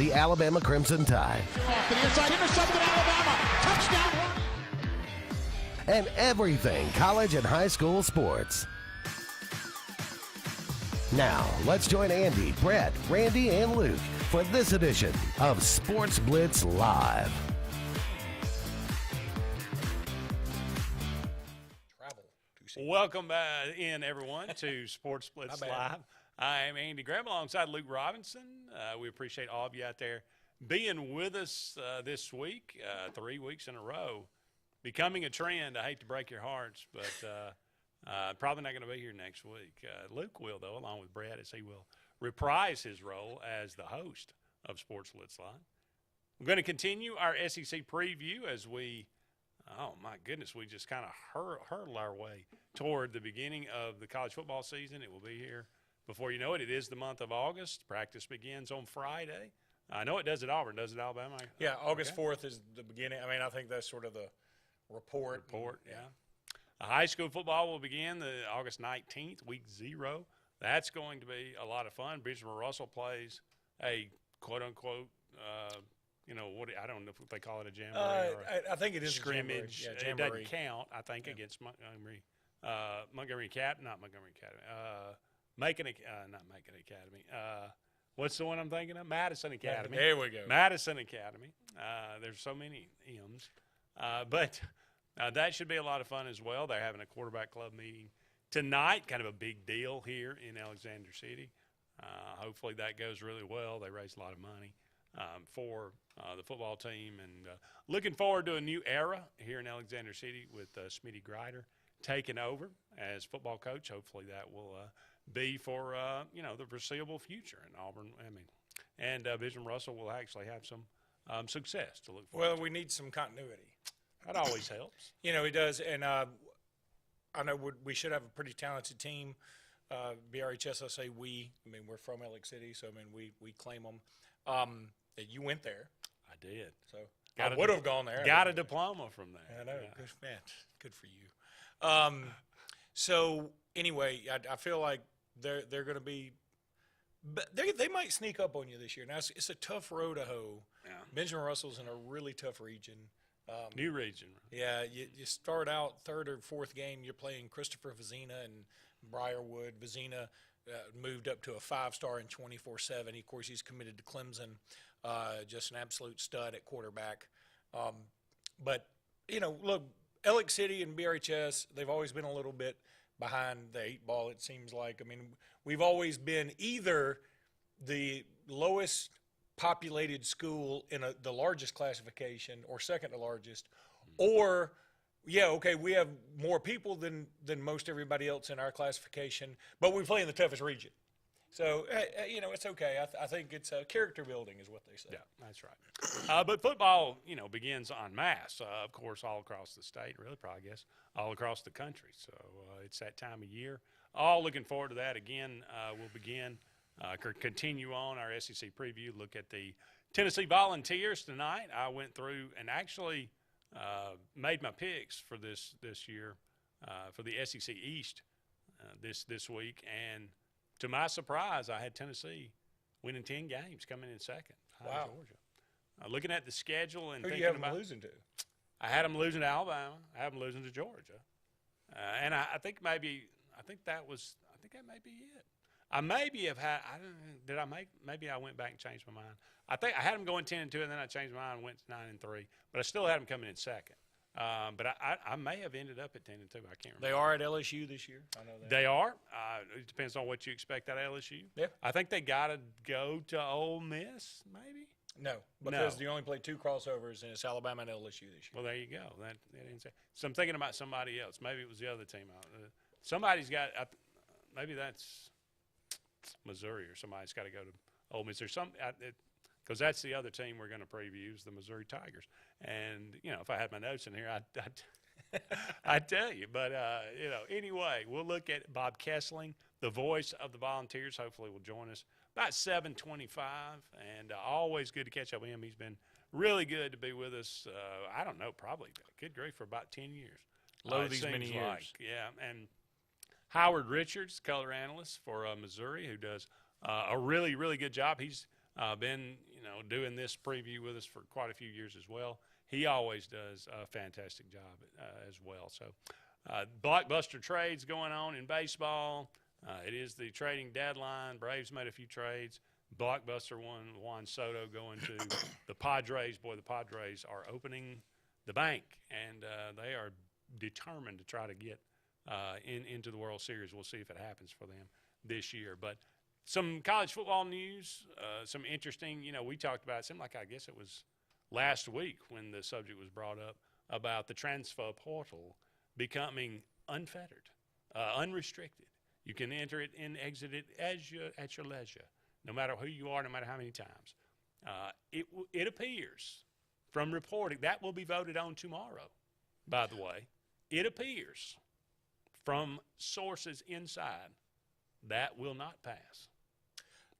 the Alabama Crimson Tide. Off the inside, intercepted Alabama. Touchdown. And everything college and high school sports. Now, let's join Andy, Brett, Randy, and Luke for this edition of Sports Blitz Live. Welcome in, everyone, to Sports Blitz Live. I am Andy Graham alongside Luke Robinson. We appreciate all of you out there being with us this week, 3 weeks in a row. Becoming a trend. I hate to break your hearts, but probably not going to be here next week. Luke will, though, along with Brad, as he will reprise his role as the host of Sports Blitz Live. We're going to continue our SEC preview as we, oh, my goodness, we just kind of hurtle our way toward the beginning of the college football season. It will be here before you know it. It is the month of August. Practice begins on Friday. I know it does at Auburn. Does it at Alabama? Yeah, August 4th is the beginning. I mean, I think that's sort of the report. Yeah. High school football will begin the August 19th, week 0. That's going to be a lot of fun. Benjamin Russell plays a quote-unquote, I don't know if they call it a jamboree or I think it is scrimmage. A jamboree. It doesn't count, I think, against Montgomery Academy. Not Montgomery Academy. Not Macon Academy. What's the one I'm thinking of? Madison Academy. There we go. Madison Academy. There's so many M's. But that should be a lot of fun as well. They're having a quarterback club meeting tonight, kind of a big deal here in Alexander City. Hopefully that goes really well. They raised a lot of money for the football team. And looking forward to a new era here in Alexander City with Smitty Grider taking over as football coach. Hopefully that will be for, the foreseeable future in Auburn. And Benjamin Russell will actually have some success to look forward to. Well, we need some continuity. That always helps. He does. And I know we should have a pretty talented team. BRHS, I say we. I mean, we're from Alex City, so, we claim them. You went there. I did. So I would have gone there. Got a diploma from there. I know. Yeah. Good, man. Good for you. So, anyway, I feel like they're going to be – they might sneak up on you this year. Now, it's a tough road to hoe. Yeah. Benjamin Russell's in a really tough region. New region. Yeah, you start out third or fourth game, you're playing Christopher Vizina and Briarwood. Vizina moved up to a 5-star in 24/7. Of course, he's committed to Clemson, just an absolute stud at quarterback. But, look, Alex City and BRHS, they've always been a little bit behind the 8 ball, it seems like. I mean, we've always been either the lowest populated school in the largest classification or second to largest, or we have more people than most everybody else in our classification, but we play in the toughest region. So it's okay. I think it's character building is what they say. Yeah, that's right. But football begins en masse, of course, all across the state, really probably, I guess, all across the country. So it's that time of year. All looking forward to that. Again, we'll begin continue on our SEC preview, look at the Tennessee Volunteers tonight. I went through and actually made my picks for this year for the SEC East this week, and to my surprise, I had Tennessee winning 10 games, coming in second. Wow. Georgia. Looking at the schedule and who do thinking you have about them losing to? I had them losing to Alabama. I have them losing to Georgia, and I think that may be it. I maybe have had. Maybe I went back and changed my mind. I think I had them going 10-2, and then I changed my mind and went to 9-3. But I still had them coming in second. But I may have ended up at 10-2. I can't remember. They are at LSU this year. I know that. They are. It depends on what you expect out of LSU. Yeah. I think they got to go to Ole Miss, maybe. No, because you only play 2 crossovers, and it's Alabama and LSU this year. Well, there you go. That didn't say. So I'm thinking about somebody else. Maybe it was the other team. Somebody's got. Maybe that's Missouri, or somebody's got to go to Ole Miss. There's because that's the other team we're going to preview is the Missouri Tigers. And if I had my notes in here, I'd tell you. But anyway, we'll look at Bob Kessling, the voice of the Volunteers. Hopefully, will join us about 7:25, and always good to catch up with him. He's been really good to be with us. I don't know, probably good grief for about 10 years. These many years. Yeah, and Howard Richards, color analyst for Missouri, who does a really, really good job. He's been doing this preview with us for quite a few years as well. He always does a fantastic job as well. So blockbuster trades going on in baseball. It is the trading deadline. Braves made a few trades. Blockbuster one, Juan Soto going to the Padres. Boy, the Padres are opening the bank, and they are determined to try to get into the World Series. We'll see if it happens for them this year. But some college football news, some interesting, we talked about it. Seemed like I guess it was last week when the subject was brought up about the transfer portal becoming unfettered, unrestricted. You can enter it and exit it at your leisure, no matter who you are, no matter how many times. It appears from reporting that will be voted on tomorrow, by the way. It appears from sources inside that will not pass.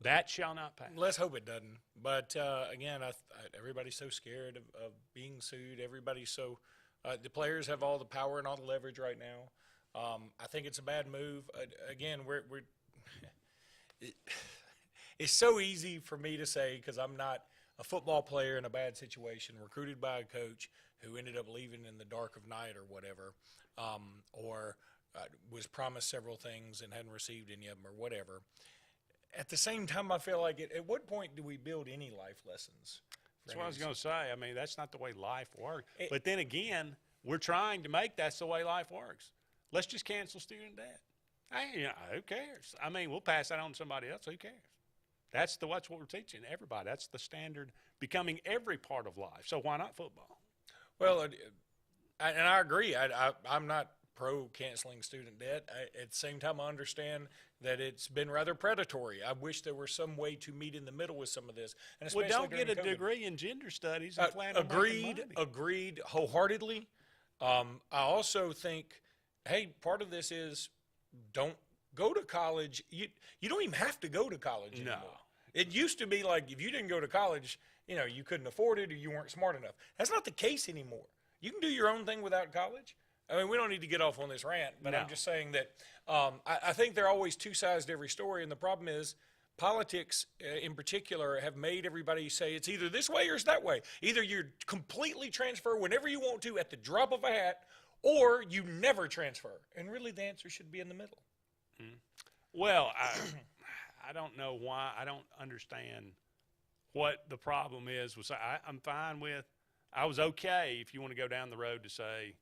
That shall not pass. Let's hope it doesn't. But, again, everybody's so scared of being sued. Everybody's so the players have all the power and all the leverage right now. I think it's a bad move. Again, it's so easy for me to say because I'm not a football player in a bad situation, recruited by a coach who ended up leaving in the dark of night or whatever, or was promised several things and hadn't received any of them or whatever. At the same time, I feel like at what point do we build any life lessons? That's what I was going to say. I mean, that's not the way life works. But then again, we're trying to make that's the way life works. Let's just cancel student debt. Hey, who cares? I mean, we'll pass that on to somebody else. Who cares? That's what we're teaching everybody. That's the standard becoming every part of life. So why not football? Well, and I agree. I'm not pro canceling student debt. At the same time, I understand that it's been rather predatory. I wish there were some way to meet in the middle with some of this. And especially don't get a COVID. Degree in gender studies and plan on making money. Agreed wholeheartedly. I also think, hey, part of this is don't go to college. You don't even have to go to college anymore. It used to be like if you didn't go to college, you couldn't afford it or you weren't smart enough. That's not the case anymore. You can do your own thing without college. I mean, we don't need to get off on this rant, but I'm just saying that I think there are always two sides to every story, and the problem is politics in particular have made everybody say it's either this way or it's that way. Either you completely transfer whenever you want to at the drop of a hat, or you never transfer. And really the answer should be in the middle. Well, I don't know why. I don't understand what the problem is. I'm fine with – I was okay if you want to go down the road to say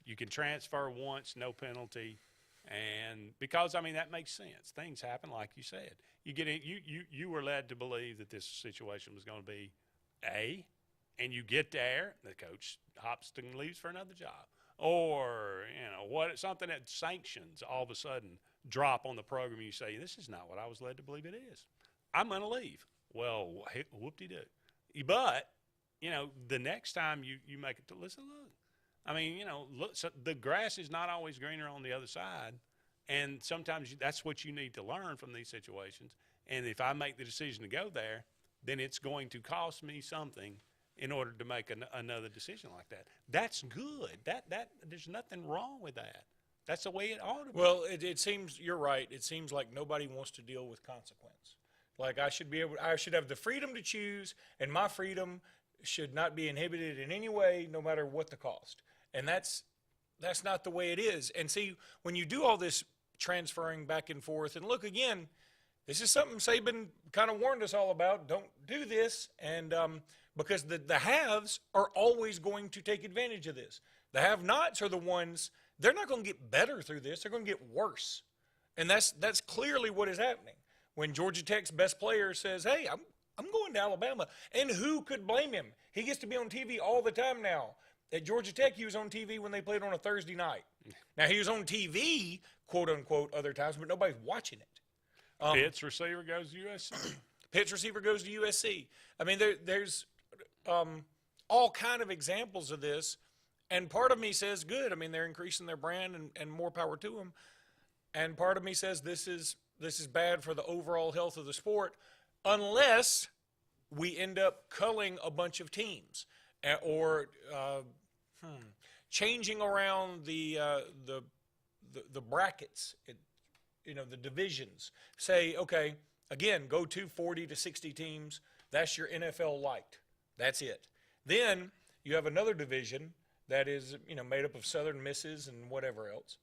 you can transfer once, no penalty. And because, I mean, that makes sense. Things happen, like you said. You were led to believe that this situation was going to be A, and you get there, the coach hops and leaves for another job. Or, something that sanctions all of a sudden drop on the program. You say, this is not what I was led to believe it is. I'm going to leave. Well, whoop-de-doo. But, the next time you make it to listen, look. I mean, look, so the grass is not always greener on the other side. And sometimes that's what you need to learn from these situations. And if I make the decision to go there, then it's going to cost me something in order to make another decision like that. That's good. That there's nothing wrong with that. That's the way it ought to be. Well, it seems you're right. It seems like nobody wants to deal with consequence. Like I should have the freedom to choose, and my freedom should not be inhibited in any way, no matter what the cost. And that's not the way it is. And see, when you do all this transferring back and forth, and look again, this is something Saban kind of warned us all about. Don't do this, and because the haves are always going to take advantage of this. The have-nots are the ones, they're not going to get better through this. They're going to get worse. And that's clearly what is happening. When Georgia Tech's best player says, hey, I'm going to Alabama. And who could blame him? He gets to be on TV all the time now. At Georgia Tech, he was on TV when they played on a Thursday night. Now, he was on TV, quote-unquote, other times, but nobody's watching it. Pitt's receiver goes to USC. Pitt's receiver goes to USC. I mean, there's all kind of examples of this, and part of me says, good. I mean, they're increasing their brand and more power to them. And part of me says this is bad for the overall health of the sport unless we end up culling a bunch of teams or changing around the brackets, the divisions. Say, okay, again, go to 40 to 60 teams, That's your NFL light. That's it. Then you have another division that is, made up of Southern Misses and whatever else.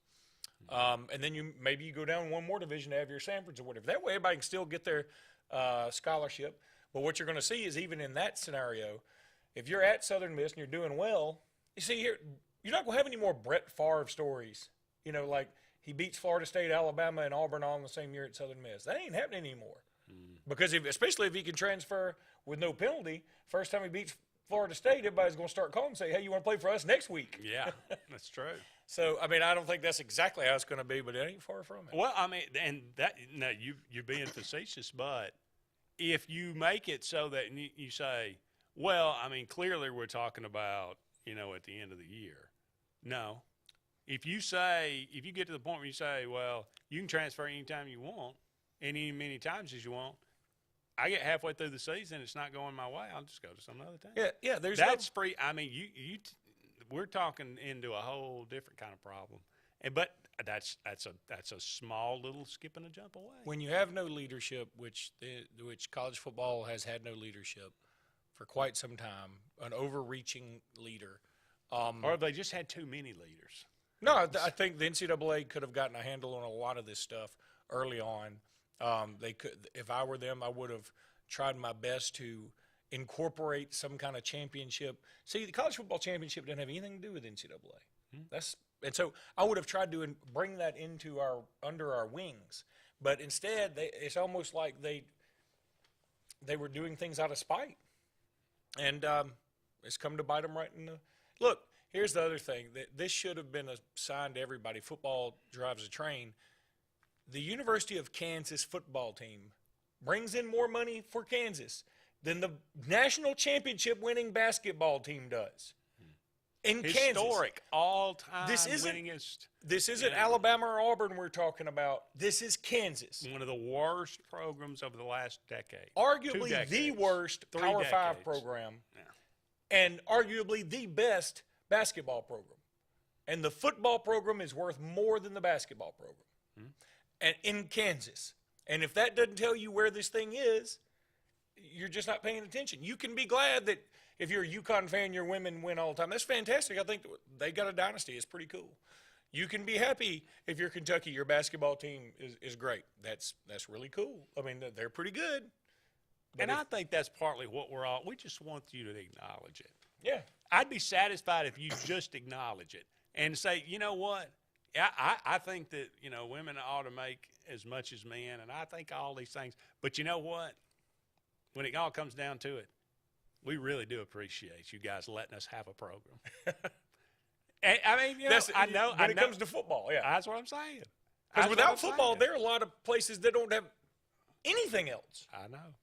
And then maybe you go down one more division to have your Sanfords or whatever. That way everybody can still get their scholarship. But what you're going to see is even in that scenario, if you're at Southern Miss and you're doing well, you see here, you're not going to have any more Brett Favre stories. Like he beats Florida State, Alabama, and Auburn all in the same year at Southern Miss. That ain't happening anymore. Because especially if he can transfer with no penalty, first time he beats Florida State, everybody's going to start calling and say, hey, you want to play for us next week? Yeah, that's true. So, I don't think that's exactly how it's going to be, but it ain't far from it. Well, and that, no, you're being facetious, but if you make it so that you say, well, clearly we're talking about, at the end of the year. No. If you get to the point where you say, well, you can transfer anytime you want, and many times as you want, I get halfway through the season, it's not going my way, I'll just go to some other team. Yeah. That's free. We're talking into a whole different kind of problem, but that's a small little skip and a jump away. When you have no leadership, which college football has had no leadership for quite some time, an overreaching leader, or they just had too many leaders. No, I think the NCAA could have gotten a handle on a lot of this stuff early on. They could, if I were them, I would have tried my best to incorporate some kind of championship. See, the college football championship doesn't have anything to do with NCAA. And so I would have tried to bring that under our wings, but instead it's almost like they were doing things out of spite, and it's come to bite them right in the look. Here's the other thing: this should have been a sign to everybody. Football drives a train. The University of Kansas football team brings in more money for Kansas than the national championship winning basketball team does. In Historic, Kansas. all-time winningest. winningest. This isn't Alabama or Auburn we're talking about. This is Kansas. One of the worst programs over the last decade. Arguably the worst Power 5 program. Yeah. And arguably the best basketball program. And the football program is worth more than the basketball program. And in Kansas. And if that doesn't tell you where this thing is, you're just not paying attention. You can be glad that if you're a UConn fan, your women win all the time. That's fantastic. I think they got a dynasty. It's pretty cool. You can be happy if you're Kentucky, your basketball team is great. That's really cool. They're pretty good. And I think that's partly what we just want you to acknowledge it. Yeah. I'd be satisfied if you just acknowledge it and say, you know what? I think that, women ought to make as much as men, and I think all these things. But you know what? When it all comes down to it, we really do appreciate you guys letting us have a program. I know. When it comes to football, yeah. That's what I'm saying. Because without football, there are a lot of places that don't have anything else. I know.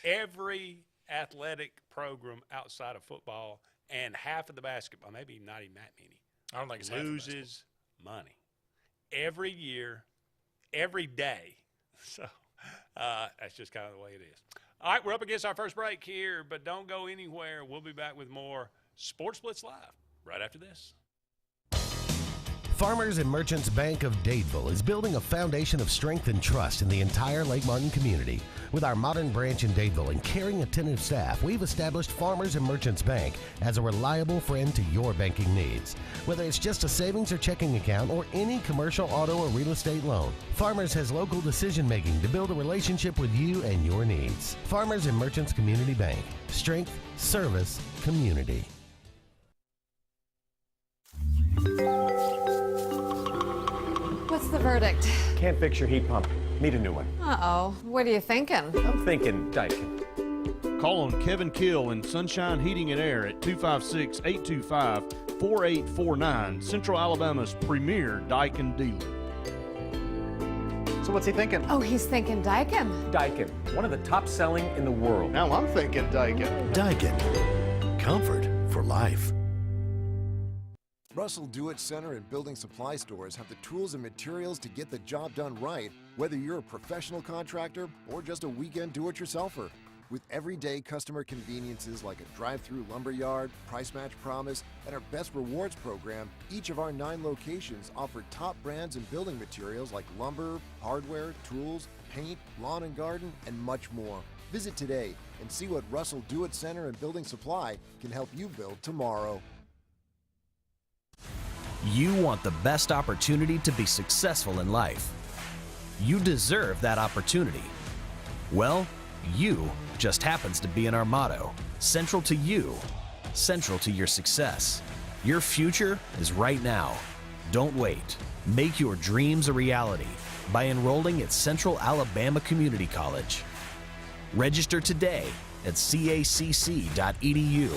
Every athletic program outside of football and half of the basketball, maybe not even that many, I don't think it's loses money every year, every day. So that's just kind of the way it is. All right, we're up against our first break here, but don't go anywhere. We'll be back with more Sports Blitz Live right after this. Farmers and Merchants Bank of Dadeville is building a foundation of strength and trust in the entire Lake Martin community. With our modern branch in Dadeville and caring, attentive staff, we've established Farmers and Merchants Bank as a reliable friend to your banking needs. Whether it's just a savings or checking account or any commercial, auto, or real estate loan, Farmers has local decision-making to build a relationship with you and your needs. Farmers and Merchants Community Bank. Strength, service, community. What's the verdict? Can't fix your heat pump. Need a new one. Uh-oh. What are you thinking? I'm thinking Daikin. Call on Kevin Kill and Sunshine Heating and Air at 256-825-4849, Central Alabama's premier Daikin dealer. So what's he thinking? Oh, he's thinking Daikin. Daikin, one of the top selling in the world. Now I'm thinking Daikin. Daikin. Comfort for life. Russell Do-It Center and building supply stores have the tools and materials to get the job done right, whether you're a professional contractor or just a weekend do-it-yourselfer. With everyday customer conveniences like a drive-through lumberyard, price match promise, and our Best Rewards program, each of our 9 locations offer top brands and building materials like lumber, hardware, tools, paint, lawn and garden, and much more. Visit today and see what Russell Do-It Center and Building Supply can help you build tomorrow. You want the best opportunity to be successful in life. You deserve that opportunity. Well, you just happens to be in our motto, central to you, central to your success. Your future is right now. Don't wait. Make your dreams a reality by enrolling at Central Alabama Community College. Register today at cacc.edu.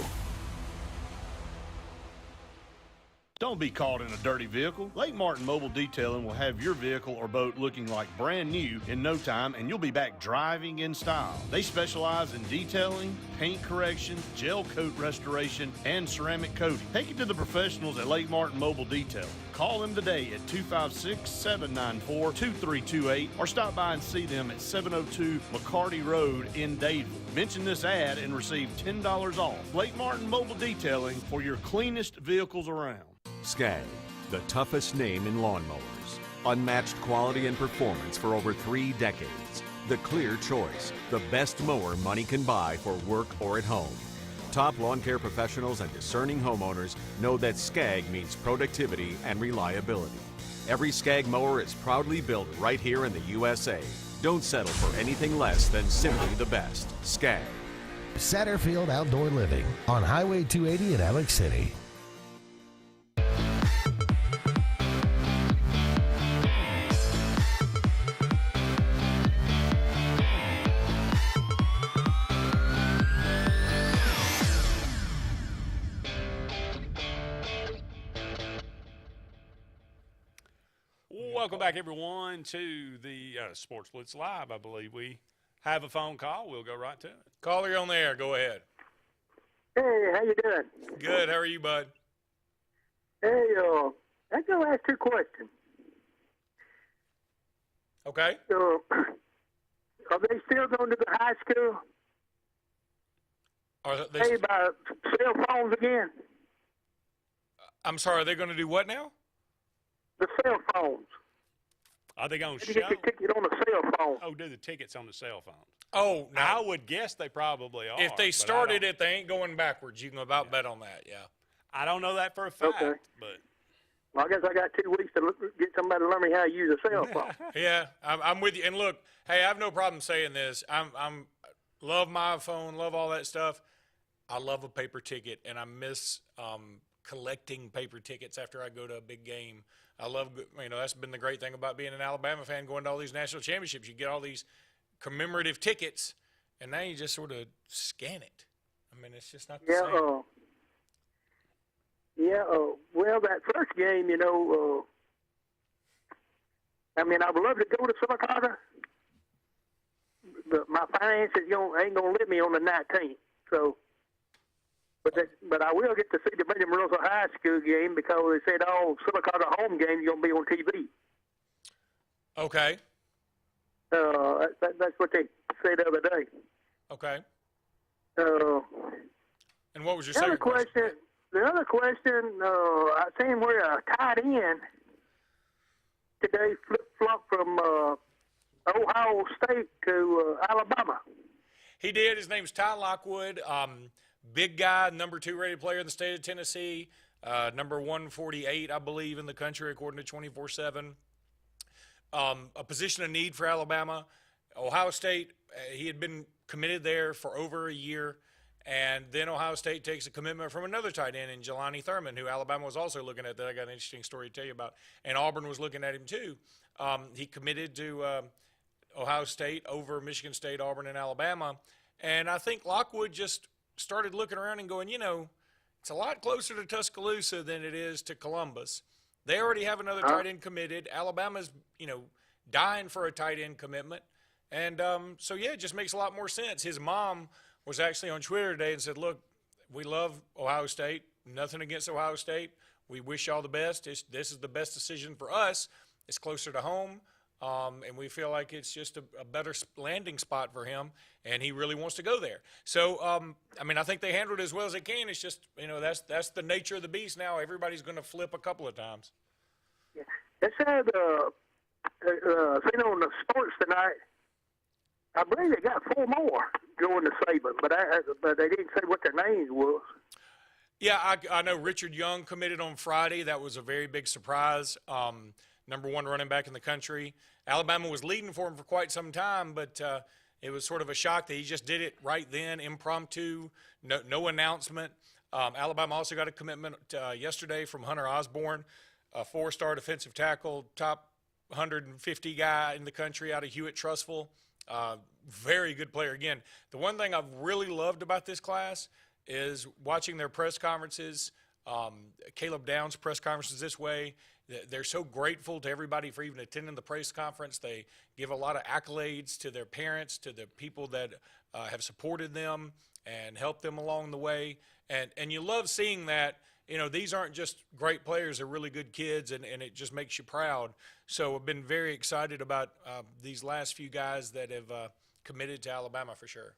Don't be caught in a dirty vehicle. Lake Martin Mobile Detailing will have your vehicle or boat looking like brand new in no time, and you'll be back driving in style. They specialize in detailing, paint correction, gel coat restoration, and ceramic coating. Take it to the professionals at Lake Martin Mobile Detailing. Call them today at 256-794-2328 or stop by and see them at 702 McCarty Road in Dadeville. Mention this ad and receive $10 off. Lake Martin Mobile Detailing for your cleanest vehicles around. Skag, the toughest name in lawnmowers. Unmatched quality and performance for over 3 decades. The clear choice, the best mower money can buy for work or at home. Top lawn care professionals and discerning homeowners know that Skag means productivity and reliability. Every Skag mower is proudly built right here in the USA. Don't settle for anything less than simply the best. Skag. Satterfield Outdoor Living on Highway 280 in Alex City. Welcome back, everyone, to the Sports Blitz Live. I believe we have a phone call. We'll go right to it. Caller, you're on the air. Go ahead. Hey, how you doing? Good. How are you, bud? Hey, I'm going to ask 2 questions. Okay. So, are they still going to the high school? Are they? Hey, by cell phones again? I'm sorry. Are they going to do what now? The cell phones. Are they going to You show? get your ticket on the cell phone. Oh, do the tickets on the cell phone? Oh, no. I would guess they probably are. If they but started it, they ain't going backwards. You can about bet on that, yeah. I don't know that for a fact, Okay. but Well, I guess I got 2 weeks to get somebody to learn me how to use a cell phone. Yeah, I'm with you. And look, hey, I have no problem saying this. I'm love my phone, love all that stuff. I love a paper ticket, and I miss collecting paper tickets after I go to a big game. I love, that's been the great thing about being an Alabama fan, going to all these national championships. You get all these commemorative tickets, and now you just sort of scan it. I mean, it's just not the same. Well, that first game, I would love to go to Silicotta, but my finances ain't going to let me on the 19th. So, but I will get to see the William Russell High School game because they said all Silicotta home games going to be on TV. Okay. That's what they said the other day. Okay. And what was your The second other question? The other question, I seen where a tight end today flip-flopped from Ohio State to Alabama. He did. His name's Ty Lockwood. Big guy, number 2 rated player in the state of Tennessee, number 148, I believe, in the country, according to 24/7. A position of need for Alabama. Ohio State, he had been committed there for over a year, and then Ohio State takes a commitment from another tight end in Jelani Thurman, who Alabama was also looking at. That I got an interesting story to tell you about, and Auburn was looking at him too. He committed to Ohio State over Michigan State, Auburn, and Alabama, and I think Lockwood just started looking around and going, it's a lot closer to Tuscaloosa than it is to Columbus. They already have another tight end committed. Alabama's, dying for a tight end commitment. And it just makes a lot more sense. His mom was actually on Twitter today and said, look, we love Ohio State. Nothing against Ohio State. We wish y'all the best. This is the best decision for us. It's closer to home. And we feel like it's just a better landing spot for him, and he really wants to go there. So, I think they handled it as well as they can. It's just, that's the nature of the beast now. Everybody's going to flip a couple of times. Yeah. They said, seen on the sports tonight, I believe they got 4 more going to Saban, but they didn't say what their names was. Yeah, I know Richard Young committed on Friday. That was a very big surprise. Number 1 running back in the country. Alabama was leading for him for quite some time, but it was sort of a shock that he just did it right then, impromptu, no announcement. Alabama also got a commitment yesterday from Hunter Osborne, a 4-star defensive tackle, top 150 guy in the country out of Hewitt-Trussville. Very good player. Again, the one thing I've really loved about this class is watching their press conferences. Caleb Downs' press conferences this way. They're so grateful to everybody for even attending the press conference. They give a lot of accolades to their parents, to the people that have supported them and helped them along the way. And you love seeing that. You know, these aren't just great players. They're really good kids, and it just makes you proud. So I've been very excited about these last few guys that have committed to Alabama for sure.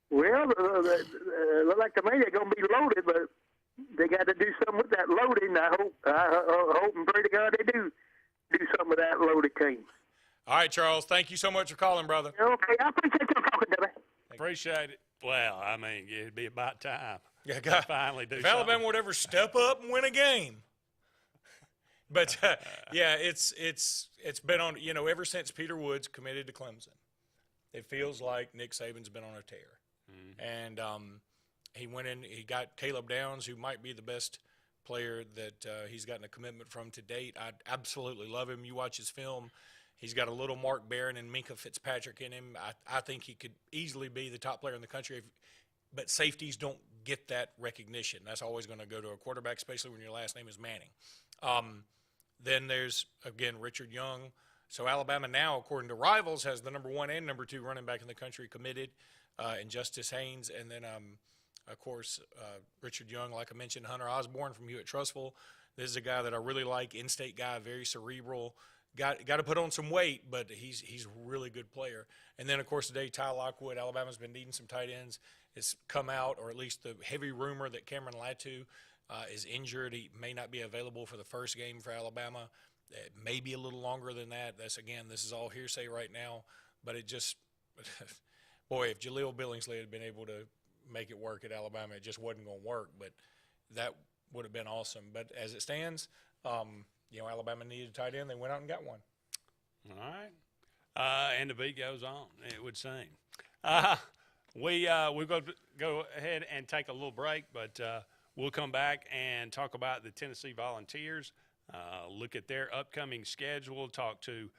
Well, look like to me they're going to be loaded, but they got to do something with that loading. I hope and pray to God they do something with that loaded team. All right, Charles. Thank you so much for calling, brother. Okay, I appreciate you talking to me. Appreciate it. Well, I mean, it'd be about time. Yeah, finally do if something. Alabama would ever step up and win a game. But yeah, it's been on. You know, ever since Peter Woods committed to Clemson, it feels like Nick Saban's been on a tear. And he went in. He got Caleb Downs, who might be the best player that he's gotten a commitment from to date. I absolutely love him. You watch his film. He's got a little Mark Barron and Minka Fitzpatrick in him. I think he could easily be the top player in the country. But safeties don't get that recognition. That's always going to go to a quarterback, especially when your last name is Manning. Then there's, again, Richard Young. So Alabama now, according to Rivals, has the number 1 and number 2 running back in the country committed, and Justice Haynes. And then, of course, Richard Young, like I mentioned, Hunter Osborne from Hewitt-Trussville. This is a guy that I really like, in-state guy, very cerebral. Got to put on some weight, but he's a really good player. And then, of course, today, Ty Lockwood, Alabama's been needing some tight ends. It's come out, or at least the heavy rumor that Cameron Latu is injured. He may not be available for the first game for Alabama. It may be a little longer than that. This is all hearsay right now. But it just, boy, if Jaleel Billingsley had been able to make it work at Alabama, it just wasn't going to work. But that would have been awesome. But as it stands, Alabama needed a tight end. They went out and got one. All right. And the beat goes on, it would seem. We're going to go ahead and take a little break, but we'll come back and talk about the Tennessee Volunteers, look at their upcoming schedule, talk to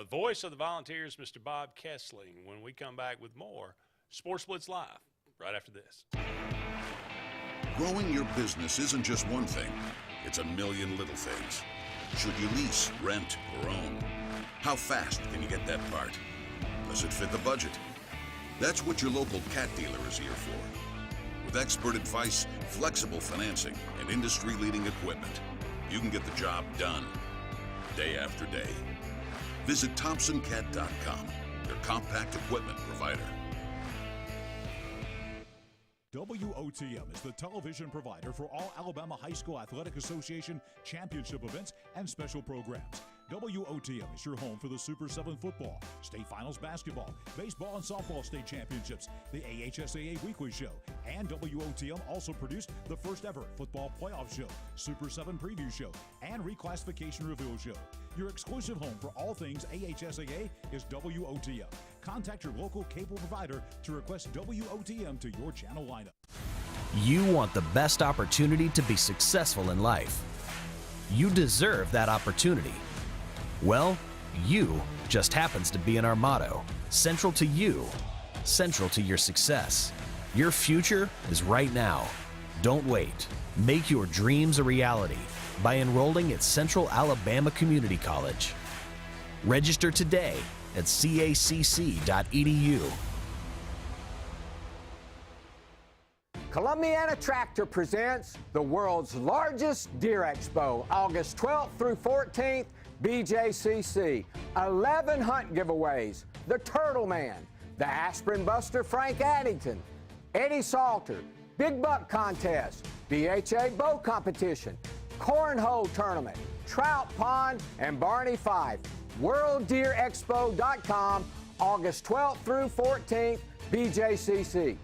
voice of the Volunteers, Mr. Bob Kessling, when we come back with more Sports Blitz Live right after this. Growing your business isn't just one thing. It's a million little things. Should you lease, rent, or own? How fast can you get that part? Does it fit the budget? That's what your local cat dealer is here for. With expert advice, flexible financing, and industry-leading equipment, you can get the job done day after day. Visit ThompsonCat.com, your compact equipment provider. WOTM is the television provider for all Alabama High School Athletic Association championship events and special programs. WOTM is your home for the Super 7 football, state finals basketball, baseball and softball state championships, the AHSAA weekly show, and WOTM also produced the first ever football playoff show, Super 7 preview show, and reclassification reveal show. Your exclusive home for all things AHSAA is WOTM. Contact your local cable provider to request WOTM to your channel lineup. You want the best opportunity to be successful in life. You deserve that opportunity. Well, you just happens to be in our motto, central to you, central to your success. Your future is right now. Don't wait. Make your dreams a reality by enrolling at Central Alabama Community College. Register today at cacc.edu. Columbiana Tractor presents the world's largest deer expo, August 12th through 14th, BJCC. 11 hunt giveaways, the Turtle Man, the Aspirin Buster Frank Addington, Eddie Salter, Big Buck Contest, BHA Bow Competition, Cornhole Tournament, Trout Pond, and Barney Fife. WorldDeerExpo.com August 12th through 14th, BJCC.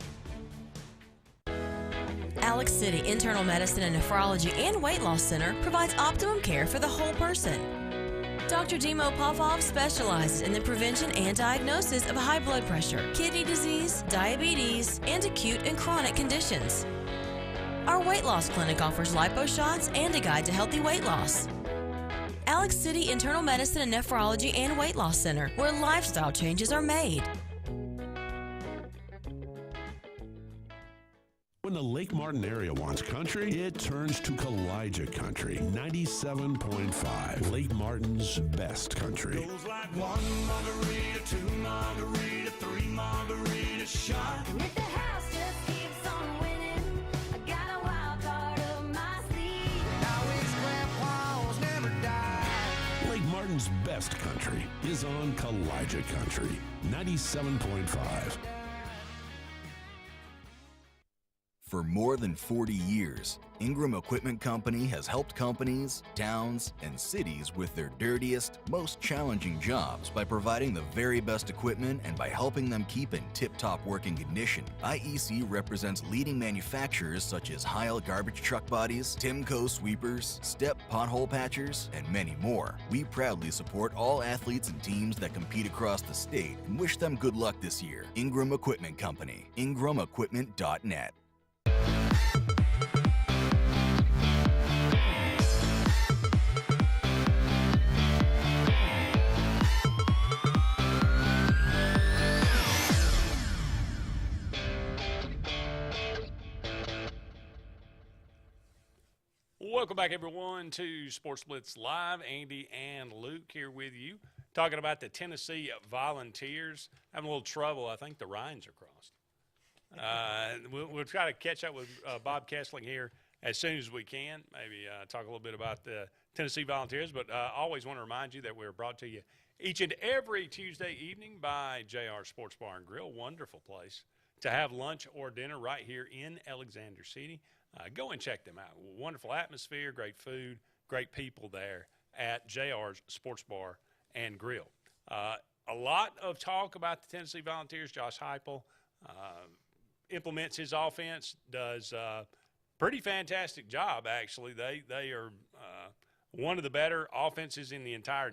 Alex City Internal Medicine and Nephrology and Weight Loss Center provides optimum care for the whole person. Dr. Dimo Popov specializes in the prevention and diagnosis of high blood pressure, kidney disease, diabetes, and acute and chronic conditions. Our weight loss clinic offers lipo shots and a guide to healthy weight loss. Alex City Internal Medicine and Nephrology and Weight Loss Center, where lifestyle changes are made. When the Lake Martin area wants country, it turns to Kalijah Country 97.5. Lake Martin's best country. Goes like 1 margarita, 2 margarita, 3 margarita shot. And if the house just keeps on winning, I got a wild card up my sleeve. I wish grandpa's never died. Lake Martin's best country is on Kalijah Country 97.5. For more than 40 years, Ingram Equipment Company has helped companies, towns, and cities with their dirtiest, most challenging jobs by providing the very best equipment and by helping them keep in tip-top working condition. IEC represents leading manufacturers such as Heil garbage truck bodies, Timco sweepers, Step pothole patchers, and many more. We proudly support all athletes and teams that compete across the state and wish them good luck this year. Ingram Equipment Company, ingramequipment.net. Welcome back, everyone, to Sports Blitz Live. Andy and Luke here with you, talking about the Tennessee Volunteers. Having a little trouble. I think the Rhines are crossed. We'll try to catch up with Bob Kessling here as soon as we can. Maybe talk a little bit about the Tennessee Volunteers. But always want to remind you that we're brought to you each and every Tuesday evening by JR Sports Bar and Grill. Wonderful place to have lunch or dinner right here in Alexander City. Go and check them out. Wonderful atmosphere, great food, great people there at JR's Sports Bar and Grill. A lot of talk about the Tennessee Volunteers. Josh Heupel implements his offense, does a pretty fantastic job, actually. They are one of the better offenses in the entire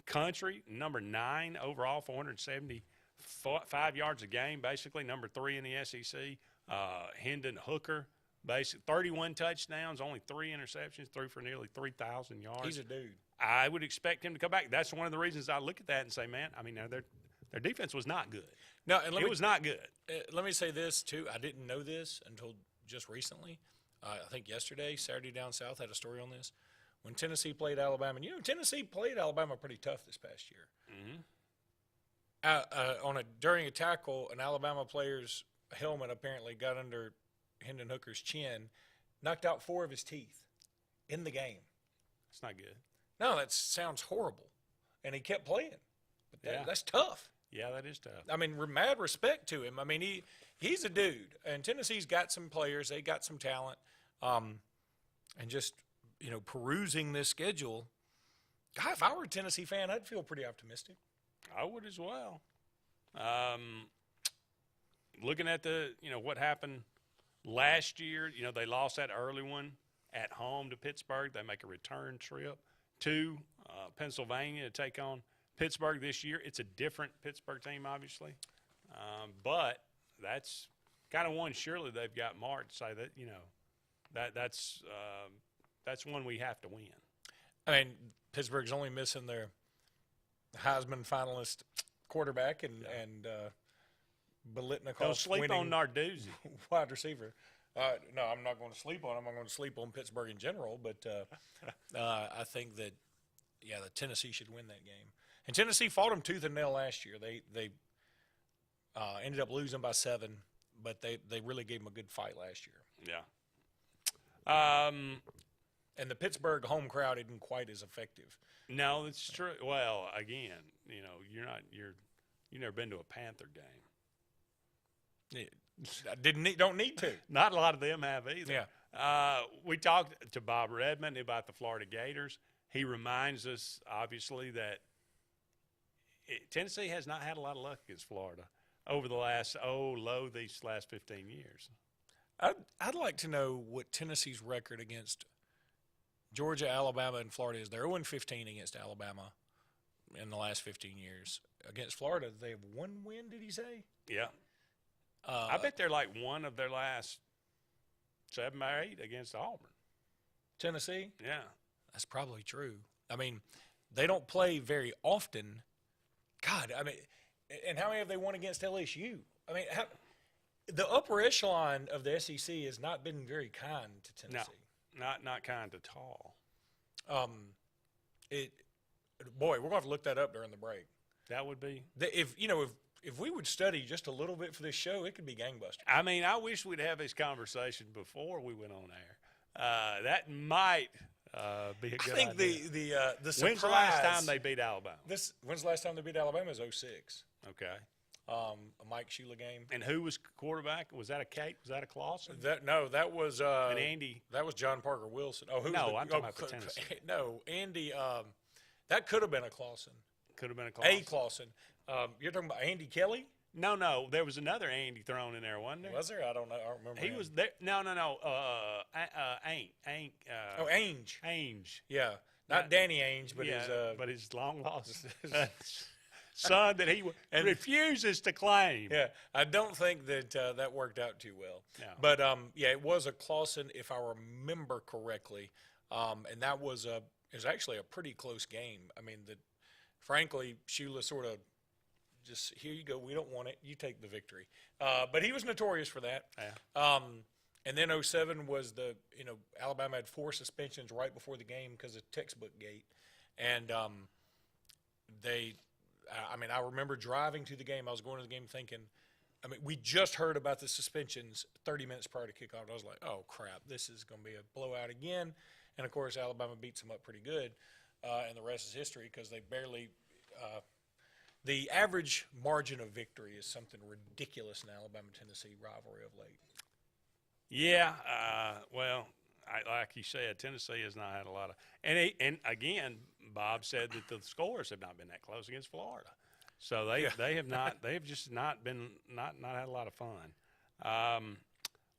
country, number 9 overall, 475 yards a game, basically, number 3 in the SEC. Hendon Hooker, basic 31 touchdowns, only 3 interceptions, threw for nearly 3,000 yards. He's a dude. I would expect him to come back. That's one of the reasons I look at that and say, man, I mean, their defense was not good. No, and it was not good. Let me say this, too. I didn't know this until just recently. I think yesterday, Saturday Down South had a story on this. When Tennessee played Alabama, and Tennessee played Alabama pretty tough this past year. Mm-hmm. During a tackle, an Alabama player's helmet apparently got under Hendon Hooker's chin, knocked out 4 of his teeth in the game. That's not good. No, that sounds horrible. And he kept playing. But that's tough. Yeah, that is tough. I mean, mad respect to him. I mean, he's a dude. And Tennessee's got some players. They got some talent. And just, perusing this schedule, God, if I were a Tennessee fan, I'd feel pretty optimistic. I would as well. Looking at what happened last year, they lost that early one at home to Pittsburgh. They make a return trip to Pennsylvania to take on Pittsburgh this year. It's a different Pittsburgh team, obviously. But that's kind of one surely they've got marked to say that, that's one we have to win. I mean, Pittsburgh's only missing their Heisman finalist quarterback and Biletnikoff's Don't sleep on Narduzzi. Wide receiver. No, I'm not going to sleep on him. I'm going to sleep on Pittsburgh in general. But I think that, the Tennessee should win that game. And Tennessee fought them tooth and nail last year. They ended up losing by 7, but they really gave them a good fight last year. Yeah. And the Pittsburgh home crowd isn't quite as effective. No, that's true. Well, again, you've never been to a Panther game. Don't need to. Not a lot of them have either. Yeah. We talked to Bob Redmond about the Florida Gators. He reminds us, obviously, that Tennessee has not had a lot of luck against Florida over the these last 15 years. I'd like to know what Tennessee's record against Georgia, Alabama, and Florida is. They're 0-15 against Alabama in the last 15 years. Against Florida, they have one win, did he say? Yeah. I bet they're like one of their last 7 or 8 against Auburn. Tennessee? Yeah. That's probably true. I mean, they don't play very often. God, I mean, and how many have they won against LSU? I mean, the upper echelon of the SEC has not been very kind to Tennessee. No, not kind at all. Boy, we're going to have to look that up during the break. That would be. If we would study just a little bit for this show, it could be gangbusters. I mean, I wish we'd have this conversation before we went on air. That might be a good idea. I think the surprise. When's the last time they beat Alabama? When's the last time they beat Alabama? Is 2006. Okay. A Mike Shula game. And who was quarterback? Was that a Kate? Was that a Clausen? That was and Andy. That was John Parker Wilson. Oh, who? No, I'm talking about the Tennessee. No, Andy. That could have been a Clausen. Could have been a Clausen. A Clausen. You're talking about Andy Kelly? No. There was another Andy thrown in there, wasn't there? Was there? I don't know. I don't remember. He was there. No. Ainge. Ainge. Yeah, not Danny Ainge, but his long lost son that he refuses to claim. Yeah, I don't think that that worked out too well. No. But it was a Clausen, if I remember correctly, and that was it was actually a pretty close game. I mean, frankly, Shula sort of just, here you go, we don't want it, you take the victory. But he was notorious for that. Yeah. And then 2007 was Alabama had 4 suspensions right before the game because of textbook gate. And I remember driving to the game. I was going to the game thinking, we just heard about the suspensions 30 minutes prior to kickoff. I was like, oh, crap, this is going to be a blowout again. And, of course, Alabama beats them up pretty good. And the rest is history because they barely the average margin of victory is something ridiculous in Alabama-Tennessee rivalry of late. Yeah, like you said, Tennessee has not had a lot of – and again, Bob said that the scores have not been that close against Florida. So they have not – they have just not been – not had a lot of fun.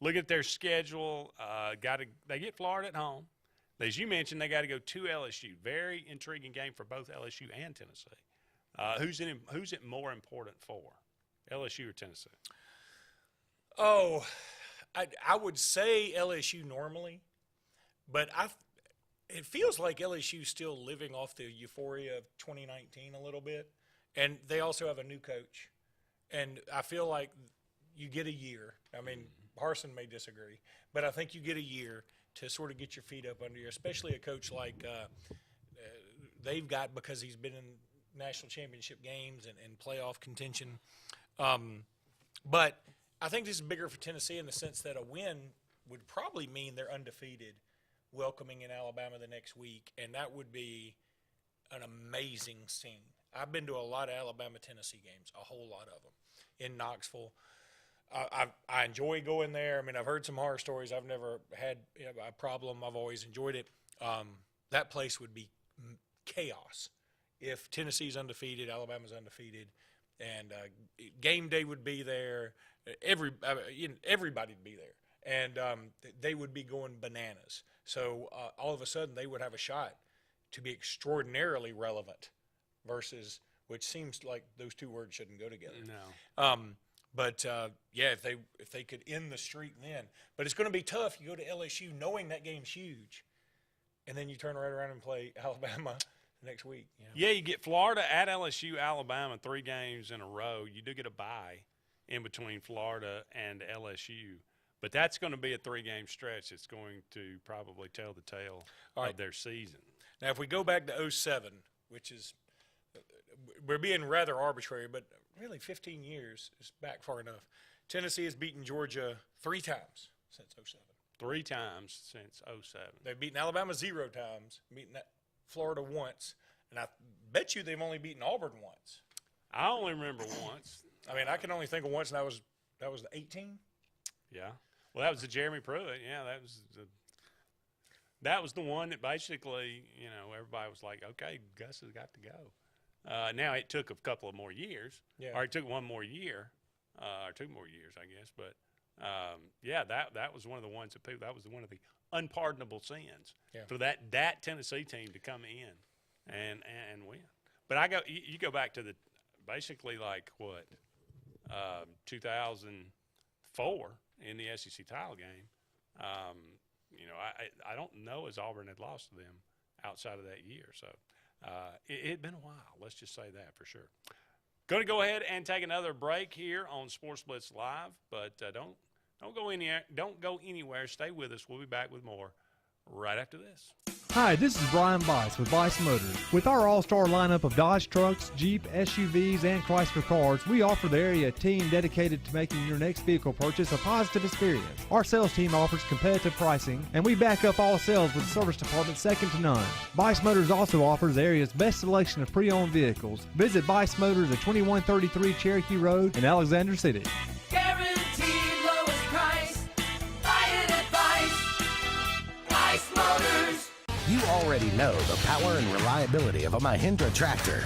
Look at their schedule. They get Florida at home. As you mentioned, they got to go to LSU. Very intriguing game for both LSU and Tennessee. Who's it more important for, LSU or Tennessee? Oh, I would say LSU normally, but it feels like LSU is still living off the euphoria of 2019 a little bit, and they also have a new coach, and I feel like you get a year. I mean, Harsin may disagree, but I think you get a year to sort of get your feet up under you, especially a coach like they've got, because he's been in national championship games and playoff contention. But I think this is bigger for Tennessee in the sense that a win would probably mean they're undefeated, welcoming in Alabama the next week, and that would be an amazing scene. I've been to a lot of Alabama-Tennessee games, a whole lot of them, in Knoxville. I enjoy going there. I mean, I've heard some horror stories. I've never had a problem. I've always enjoyed it. That place would be chaos if Tennessee's undefeated, Alabama's undefeated, and game day would be there. Everybody'd be there, and they would be going bananas. So all of a sudden, they would have a shot to be extraordinarily relevant, versus, which seems like those two words shouldn't go together. No. But if they could end the streak then, but it's going to be tough. You go to LSU knowing that game's huge, and then you turn right around and play Alabama next week. Yeah, you get Florida at LSU, Alabama, 3 games in a row. You do get a bye in between Florida and LSU, but that's going to be a 3-game stretch. It's going to probably tell the tale of their season. Now, if we go back to 2007, which is we're being rather arbitrary, but really 15 years is back far enough. Tennessee has beaten Georgia 3 times since 2007. 3 times since 2007. They've beaten Alabama 0 times, beaten Florida once, and I bet you they've only beaten Auburn once. I only remember once. I mean, I can only think of once, and that was the 18. Yeah. Well, that was the Jeremy Pruitt. Yeah, that was the one that basically, everybody was like, okay, Gus has got to go. Now it took a couple of more years, Yeah. or it took one more year, or 2 more years, I guess. But yeah, that was one of the ones that was one of the unpardonable sins for that Tennessee team to come in and win. But you go back to basically like what 2004 in the SEC title game. I don't know as Auburn had lost to them outside of that year. So it had been a while. Let's just say that for sure. Going to go ahead and take another break here on Sports Blitz Live, but don't go anywhere. Stay with us. We'll be back with more right after this. Hi, this is Brian Bice with Bice Motors. With our all-star lineup of Dodge trucks, Jeep, SUVs, and Chrysler cars, we offer the area team dedicated to making your next vehicle purchase a positive experience. Our sales team offers competitive pricing, and we back up all sales with a service department second to none. Bice Motors also offers the area's best selection of pre-owned vehicles. Visit Bice Motors at 2133 Cherokee Road in Alexander City. Guaranteed lowest price. Buy it at Bice Motors. You already know the power and reliability of a Mahindra tractor.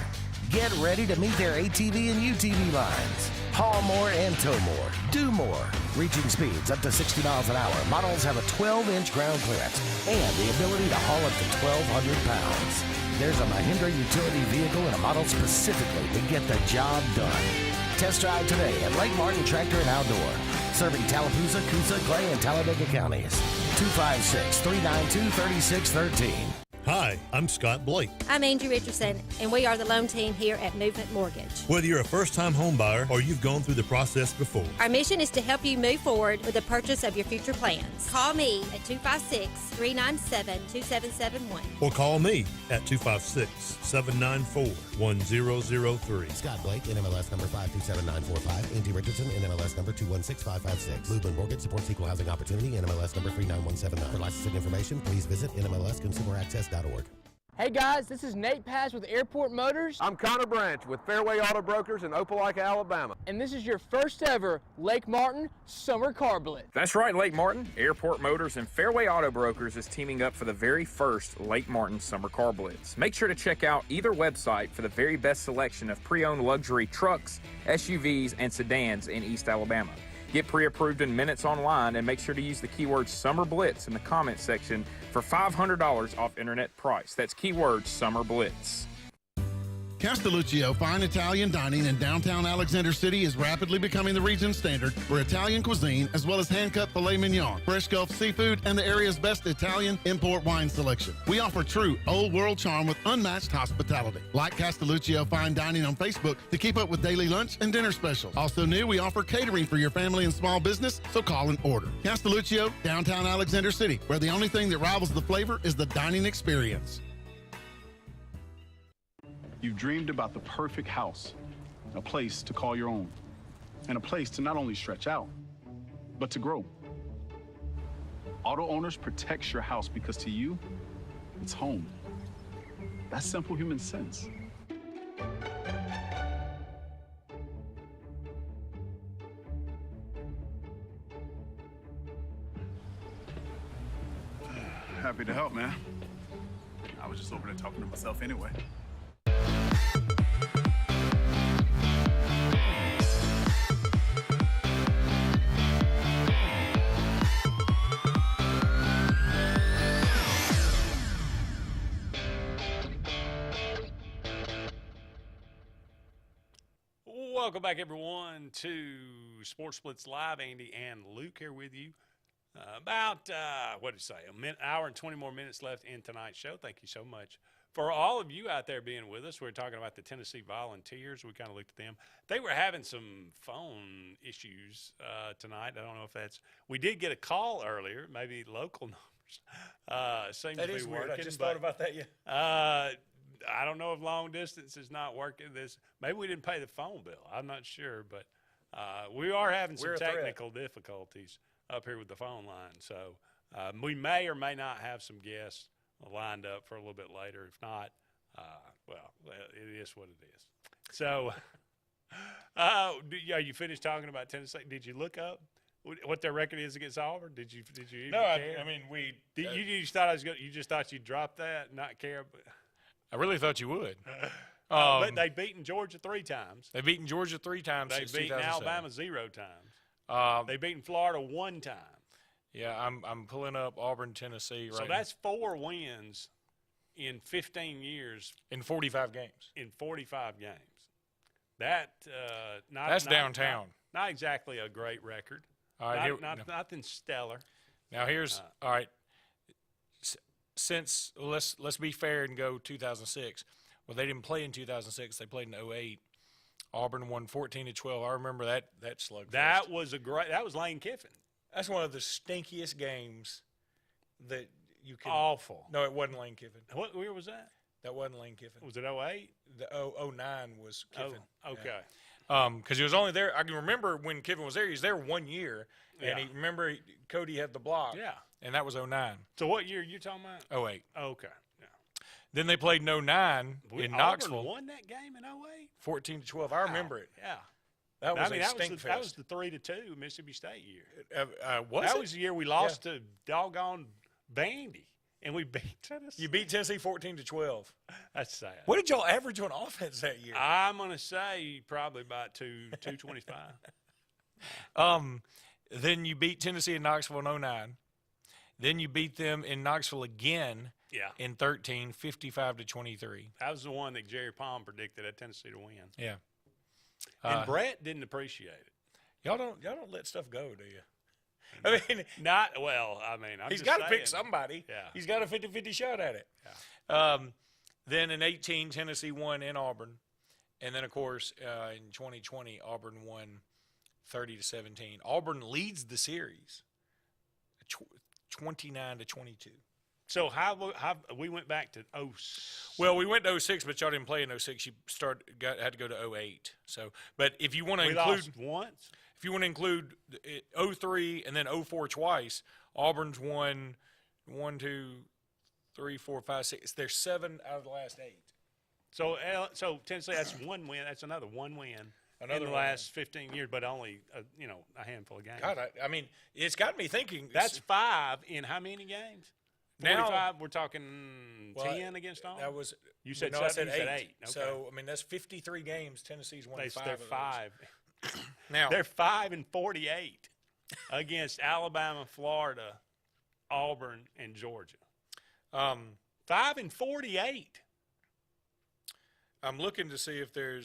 Get ready to meet their ATV and UTV lines. Haul more and tow more. Do more. Reaching speeds up to 60 miles an hour. Models have a 12-inch ground clearance and the ability to haul up to 1,200 pounds. There's a Mahindra utility vehicle and a model specifically to get the job done. Test drive today at Lake Martin Tractor and Outdoor. Serving Tallapoosa, Coosa, Clay, and Talladega counties. 256-392-3613. Hi, I'm Scott Blake. I'm Angie Richardson, and we are the loan team here at Movement Mortgage. Whether you're a first-time home buyer or you've gone through the process before, Our mission is to help you move forward with the purchase of your future plans. Call me at 256-397-2771. or call me at 256-794-1003. Scott Blake, NMLS number 527945. Angie Richardson, NMLS number 216556. Movement Mortgage supports equal housing opportunity, NMLS number 39179. For licensing information, please visit NMLSConsumerAccess.org. Hey guys, this is Nate Paz with Airport Motors. I'm Connor Branch with Fairway Auto Brokers in Opelika, Alabama. And this is your first ever Lake Martin Summer Car Blitz. That's right, Lake Martin. Airport Motors and Fairway Auto Brokers is teaming up for the very first Lake Martin Summer Car Blitz. Make sure to check out either website for the very best selection of pre-owned luxury trucks, SUVs, and sedans in East Alabama. Get pre-approved in minutes online and make sure to use the keyword Summer Blitz in the comments section for $500 off internet price. That's keyword Summer Blitz. Castelluccio Fine Italian Dining in downtown Alexander City is rapidly becoming the region standard for Italian cuisine, as well as hand-cut filet mignon, fresh Gulf seafood, and the area's best Italian import wine selection. We offer true old-world charm with unmatched hospitality. Like Castelluccio Fine Dining on Facebook to keep up with daily lunch and dinner specials. Also new, we offer catering for your family and small business, so call and order. Castelluccio, downtown Alexander City, where the only thing that rivals the flavor is the dining experience. You've dreamed about the perfect house, a place to call your own, and a place to not only stretch out, but to grow. Auto Owners protects your house because to you, it's home. That's simple human sense. Happy to help, man. I was just over there talking to myself anyway. Welcome back, everyone, to Sports Splits Live. Andy and Luke here with you. About, what did you say, hour and 20 more minutes left in tonight's show. Thank you so much for all of you out there being with us. We're talking about the Tennessee Volunteers. We kind of looked at them. They were having some phone issues tonight. I don't know if that's – we did get a call earlier, maybe local numbers. Seems That to be is weird. working, I just thought about that, yeah. I don't know if long distance is not working. Maybe we didn't pay the phone bill. I'm not sure, but we are having some technical difficulties up here with the phone line. So we may or may not have some guests lined up for a little bit later. If not, well, it is what it is. So are you finished talking about Tennessee? Did you look up what their record is against Auburn? Did you even care? I mean, you just thought you just thought you'd drop that, not care? But I really thought you would. But they've beaten Georgia 3 times. They've beaten Georgia 3 times They've since beaten 2007. Alabama 0 times. They've beaten Florida 1 time. Yeah, I'm pulling up Auburn, Tennessee right So that's 4 wins in 15 years. In 45 games. In 45 games. That's downtown. Not exactly a great record. All right, Nothing stellar. Now here's all right. Since let's be fair and go 2006. Well, they didn't play in 2006. They played in 2008. Auburn won 14-12. I remember that slugfest. That was Lane Kiffin. That's one of the stinkiest games that you can. Awful. No, it wasn't Lane Kiffin. What year was that? That wasn't Lane Kiffin. Was it 08? The 09 was Kiffin. Oh, okay. Because he was only there. I can remember when Kiffin was there. He was there 1 year, and remember Cody had the block. Yeah. And that was 09. So what year are you talking about? 08. Okay. Yeah. Then they played in 09 in Knoxville. Auburn won that game in 08? 14-12. I remember it. Yeah. That was a stink fest. That was the 3-2 Mississippi State year. That was the year we lost to doggone Vandy, and we beat Tennessee. You beat Tennessee 14-12. That's sad. What did y'all average on offense that year? I'm gonna say probably about 225. Then you beat Tennessee in Knoxville in 09. Then you beat them in Knoxville again. Yeah. In 13, 55-23. That was the one that Jerry Palm predicted at Tennessee to win. Yeah. And Brett didn't appreciate it. Y'all don't let stuff go, do you? I mean, he's got to pick somebody. Yeah. He's got a 50-50 shot at it. Yeah. Then in 18, Tennessee won in Auburn. And then, of course, in 2020, Auburn won 30-17. Auburn leads the series 29-22. So how we went back to 06. Well, we went to 06, but y'all didn't play in 06. You had to go to 08. So, but if you want to include lost once, if you want to include 03 and then 04 twice, Auburn's won 1, 2, 3, 4, 5, 6. They're 7 out of the last 8. So Tennessee, that's 1 win. That's another 1 win. In the last 15 years, but only a handful of games. God, I mean, it's got me thinking. That's 5 in how many games? 45. Now We're talking 10 against Auburn. That was you said no, 7. I said 8. Okay. So I mean, that's 53 games. Tennessee's won 5. They're of those. 5. Now they're 5-48 against Alabama, Florida, Auburn, and Georgia. 5-48. I'm looking to see if there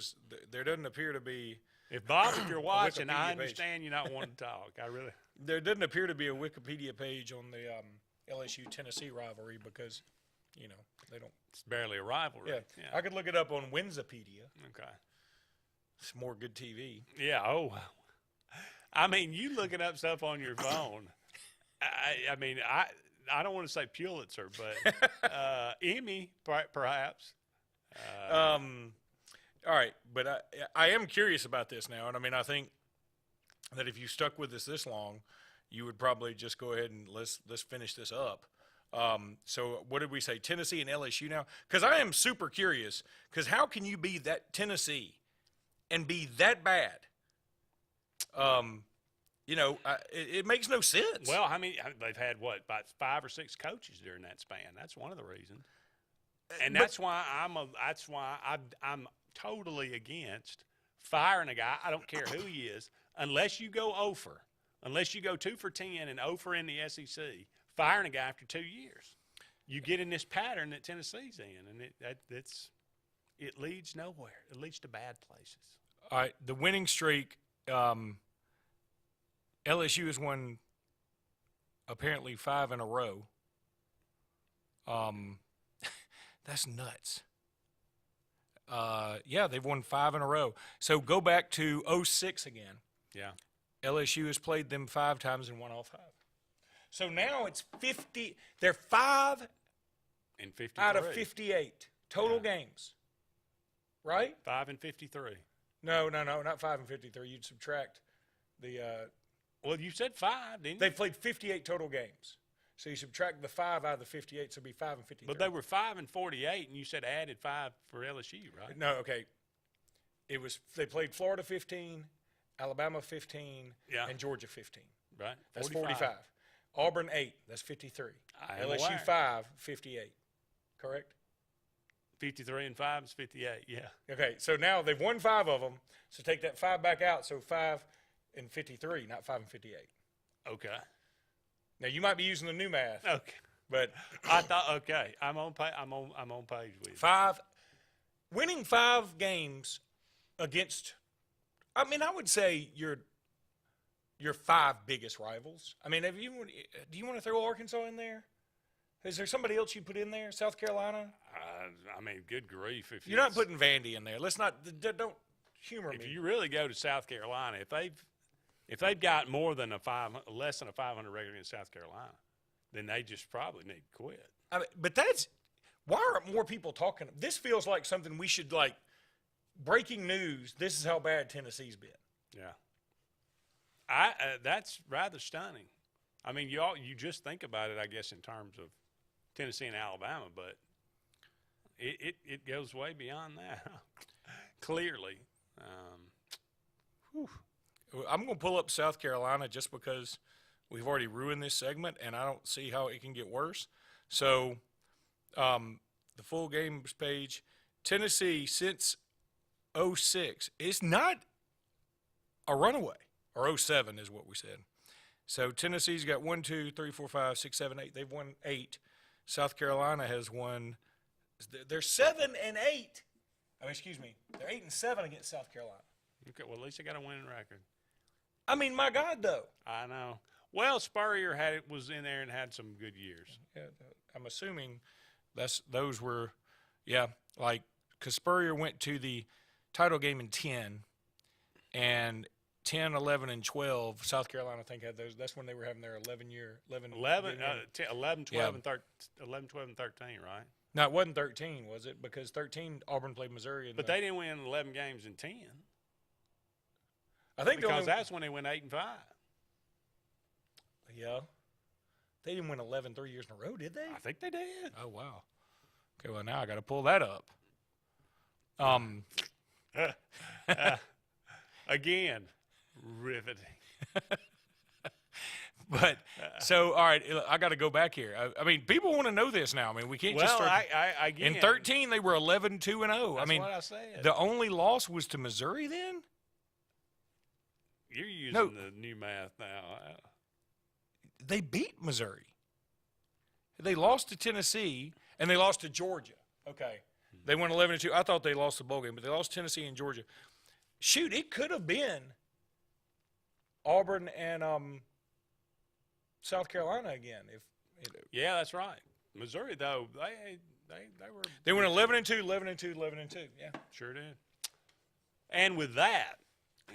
doesn't appear to be. If Bob, if you're watching, I understand you not wanting to talk. I really. There doesn't appear to be a Wikipedia page on the LSU Tennessee rivalry because, they don't. It's barely a rivalry. Yeah. I could look it up on Winsipedia. Okay. It's more good TV. Yeah. Oh. I mean, you looking up stuff on your phone. I don't want to say Pulitzer, but Emmy perhaps. All right, but I am curious about this now, and I mean, I think that if you stuck with us this long, you would probably just go ahead and let's finish this up. So what did we say? Tennessee and LSU now? Because I am super curious. Because how can you be that Tennessee and be that bad? It makes no sense. Well, I mean, they've had about 5 or 6 coaches during that span. That's one of the reasons. And that's why I'm totally against firing a guy. I don't care who he is, unless you go 0 for, unless you go 2 for 10 and 0 for in the SEC. Firing a guy after 2 years, you get in this pattern that Tennessee's in, and it leads nowhere. It leads to bad places. All right, the winning streak. LSU has won apparently 5 in a row. That's nuts. Yeah, they've won 5 in a row. So go back to 06 again. Yeah. LSU has played them 5 times and won all 5. So now it's 50. They're 5 and 53 out of 58 total games. Right? 5 and 53. No, not 5 and 53. You'd subtract the. Well, you said 5, didn't you? They've played 58 total games. So you subtract the 5 out of the 58, so it'll be 5 and 53. But they were 5 and 48, and you said added 5 for LSU, right? No, okay. They played Florida 15, Alabama 15, and Georgia 15. Right. That's 45. Auburn 8. That's 53. LSU aware. 5, 58. Correct? 53 and 5 is 58, yeah. Okay, so now they've won 5 of them. So take that 5 back out. So 5 and 53, not 5 and 58. Okay. Now you might be using the new math. Okay. But I thought, okay, I'm on page with you. Winning 5 games against, I mean, I would say your 5 biggest rivals. I mean, do you want to throw Arkansas in there? Is there somebody else you put in there? South Carolina? I mean, good grief. If You're not putting Vandy in there. Let's not, don't humor me. If you really go to South Carolina, if they've got less than a 500 record against South Carolina, then they just probably need to quit. I mean, but why aren't more people talking? This feels like something we should, like, breaking news, this is how bad Tennessee's been. Yeah. That's rather stunning. I mean, you just think about it, I guess, in terms of Tennessee and Alabama, but it goes way beyond that, clearly. I'm going to pull up South Carolina just because we've already ruined this segment, and I don't see how it can get worse. So the full games page, Tennessee since 06, it's not a runaway, or 07 is what we said. So Tennessee's got 1, 2, 3, 4, 5, 6, 7, 8. They've won 8. South Carolina has won. They're 7 and 8. I mean, excuse me. They're 8 and 7 against South Carolina. Okay, well, at least they got a winning record. I mean, my God, though. I know. Well, Spurrier was in there and had some good years. Yeah, I'm assuming those were, like, because Spurrier went to the title game in 10, and 10, 11, and 12, South Carolina, I think, had those. That's when they were having their 11, 12, and 13, right? No, it wasn't 13, was it? Because 13, Auburn played Missouri. But they didn't win 11 games in 10. I think because that's when they went 8 and 5. Yeah. They didn't win 11 3 years in a row, did they? I think they did. Oh, wow. Okay, well, now I got to pull that up. Again, riveting. But so, all right, I got to go back here. I mean, people want to know this now. I mean, we can't just start. Again, in 13, they were 11 2 and 0. That's I mean, what I said. The only loss was to Missouri then? You're using the new math now. They beat Missouri. They lost to Tennessee, and they lost to Georgia. Okay. They went 11 2. I thought they lost the bowl game, but they lost Tennessee and Georgia. Shoot, it could have been Auburn and South Carolina again. Yeah, that's right. Missouri, though, they went 11 2, 11 2, 11 2. Yeah, sure did. And with that,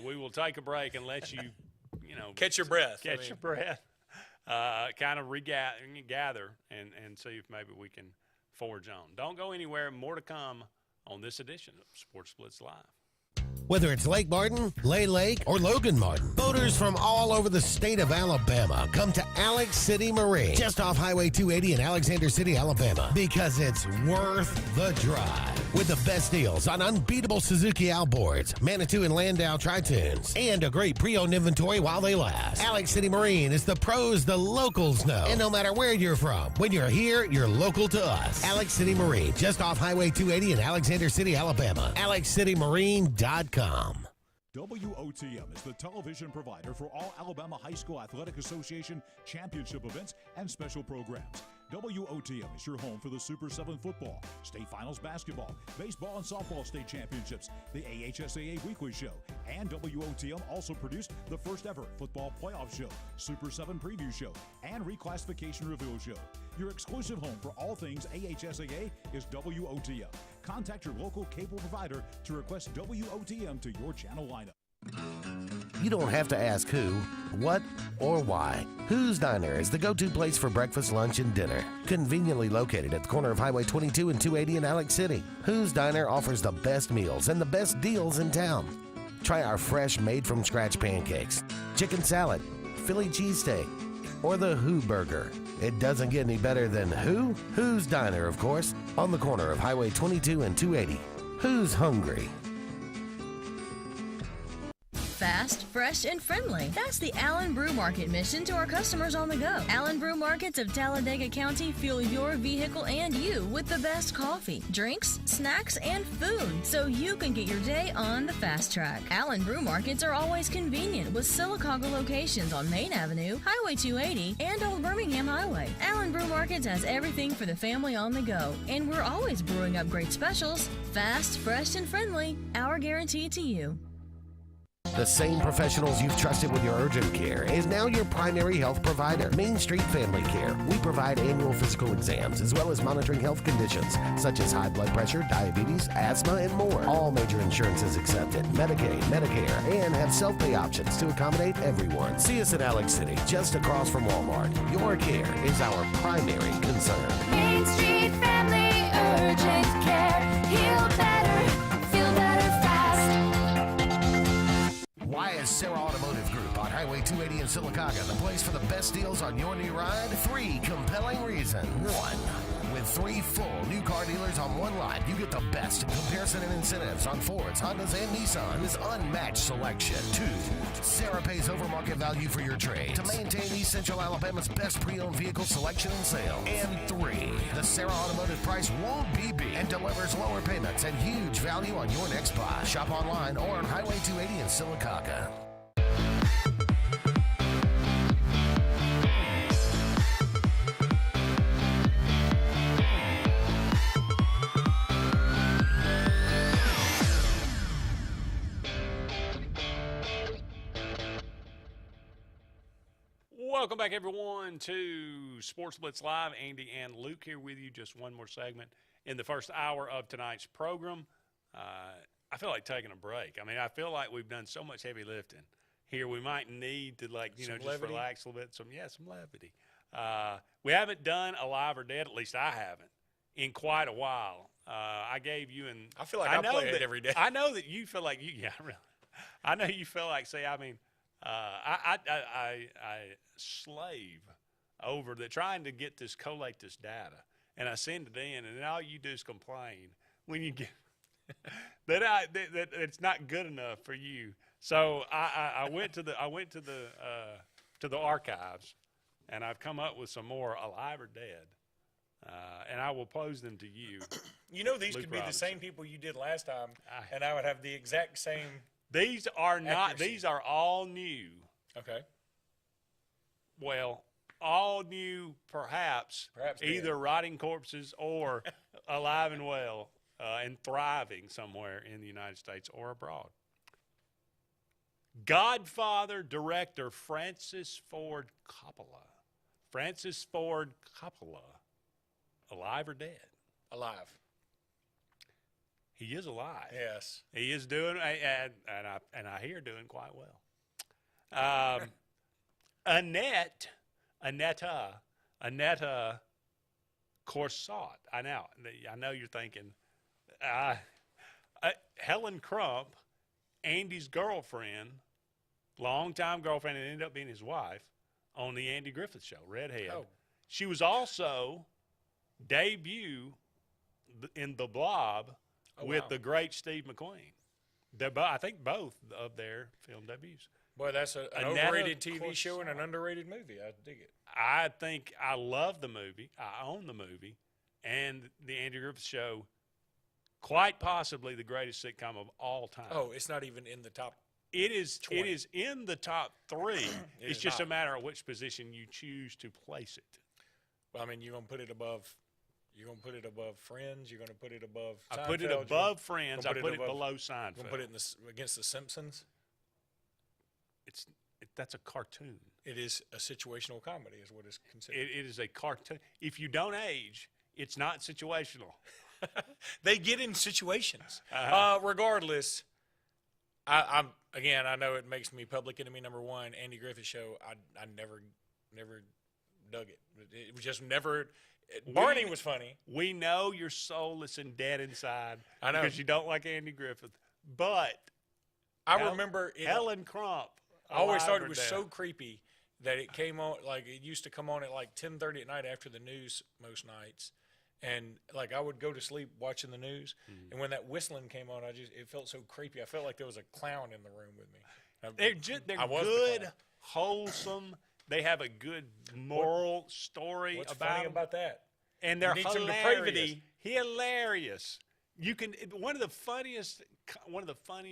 we will take a break and let you, catch your breath. Catch your breath. Kind of gather and see if maybe we can forge on. Don't go anywhere. More to come on this edition of Sports Splits Live. Whether it's Lake Martin, Lay Lake, or Logan Martin, boaters from all over the state of Alabama come to Alex City Marine, just off Highway 280 in Alexander City, Alabama, because it's worth the drive. With the best deals on unbeatable Suzuki outboards, Manitou and Landau Tritoons, and a great pre-owned inventory while they last. Alex City Marine is the pros the locals know. And no matter where you're from, when you're here, you're local to us. Alex City Marine, just off Highway 280 in Alexander City, Alabama. AlexCityMarine.com. WOTM is the television provider for all Alabama High School Athletic Association championship events and special programs. WOTM is your home for the Super 7 football, state finals basketball, baseball and softball state championships, the AHSAA weekly show, and WOTM also produced the first ever football playoff show, Super 7 preview show, and reclassification reveal show. Your exclusive home for all things AHSAA is WOTM. Contact your local cable provider to request WOTM to your channel lineup. You don't have to ask who, what, or why. Who's Diner is the go-to place for breakfast, lunch, and dinner. Conveniently located at the corner of Highway 22 and 280 in Alex City, Who's Diner offers the best meals and the best deals in town. Try our fresh, made-from-scratch pancakes, chicken salad, Philly cheesesteak, or the Who Burger. It doesn't get any better than who? Who's Diner, of course, on the corner of Highway 22 and 280. Who's hungry? Fast fast, fresh, and friendly. That's the Allen Brew Market mission to our customers on the go. Allen Brew Markets of Talladega County fuel your vehicle and you with the best coffee, drinks, snacks, and food so you can get your day on the fast track. Allen Brew Markets are always convenient with Sylacauga locations on Main Avenue, Highway 280, and Old Birmingham Highway. Allen Brew Markets has everything for the family on the go, and we're always brewing up great specials. Fast, fresh, and friendly, our guarantee to you. The same professionals you've trusted with your urgent care is now your primary health provider, Main Street Family Care. We provide annual physical exams as well as monitoring health conditions such as high blood pressure, diabetes, asthma, and more. All major insurances accepted, Medicaid, Medicare, and have self-pay options to accommodate everyone. See us in Alex City, just across from Walmart. Your care is our primary concern. Main Street Family Urgent Care. Heal better, feel better fast. Why is Sarah Automotive Group on Highway 280 in Sylacauga the place for the best deals on your new ride? 3 compelling reasons. 1. With 3 full new car dealers on one lot, you get the best comparison and incentives on Fords, Hondas, and Nissans. Unmatched selection. 2. Sarah pays over market value for your trade to maintain East Central Alabama's best pre-owned vehicle selection and sale. And 3. The Sarah Automotive price won't be beat and delivers lower payments and huge value on your next buy. Shop online or on Highway 280 in Sylacauga. Welcome back, everyone, to Sports Blitz Live. Andy and Luke here with you. Just one more segment in the first hour of tonight's program. I feel like taking a break. I mean, I feel like we've done so much heavy lifting here. We might need to, like, you know, just relax a little bit. Some levity. We haven't done a live or dead, at least I haven't, in quite a while. I gave you and I feel like I play it every day. I know that you feel like really. I know you feel like, I mean, I slave over trying to collate this data, and I send it in, and then all you do is complain when you get that it's not good enough for you. So I went to the archives, and I've come up with some more alive or dead, and I will pose them to you. You know, these Luke could be Robinson. the same people you did last time, and I would have the exact same. These are not. accuracy. These are all new. Okay. Well, all new, perhaps either dead. rotting corpses or alive and well and thriving somewhere in the United States or abroad. Godfather director Francis Ford Coppola. Francis Ford Coppola, alive or dead? Alive. He is alive. Yes. He is doing, and I hear doing quite well. Annetta Corsott. I know you're thinking, Helen Crump, Andy's girlfriend, longtime girlfriend, and ended up being his wife on the Andy Griffith Show, redhead. Oh. She was also debut in The Blob with the great Steve McQueen. I think both of their film debuts. Boy, that's an overrated TV show and an underrated movie. I dig it. I think I love the movie. I own the movie. And the Andy Griffith Show, quite possibly the greatest sitcom of all time. Oh, it's not even in the top. It is 20. It is in the top 3. It's is just not. a matter of which position you choose to place it. Well, I mean, you're gonna put it above. You're gonna put it above Friends. You're gonna put it above. I put it Seinfeld, above Friends. I put it above- below You're Seinfeld. gonna put it against The Simpsons. That's a cartoon. It is a situational comedy, is what it's considered. It is a cartoon. If you don't age, it's not situational. They get in situations. Uh-huh. Regardless, I know it makes me public enemy number 1. Andy Griffith Show. I never dug it. It was just never. Barney was funny. We know you're soulless and dead inside. I know. Because you don't like Andy Griffith. But I remember Helen Crump. I always alive thought or it was dead. so creepy that it came on, like it used to come on at like 10:30 at night after the news most nights. And like I would go to sleep watching the news, and when that whistling came on, it felt so creepy. I felt like there was a clown in the room with me. They're good, wholesome. They have a good moral story What's about funny them. about that? And they're You need some hilarious. depravity. Hilarious. You can one of the funniest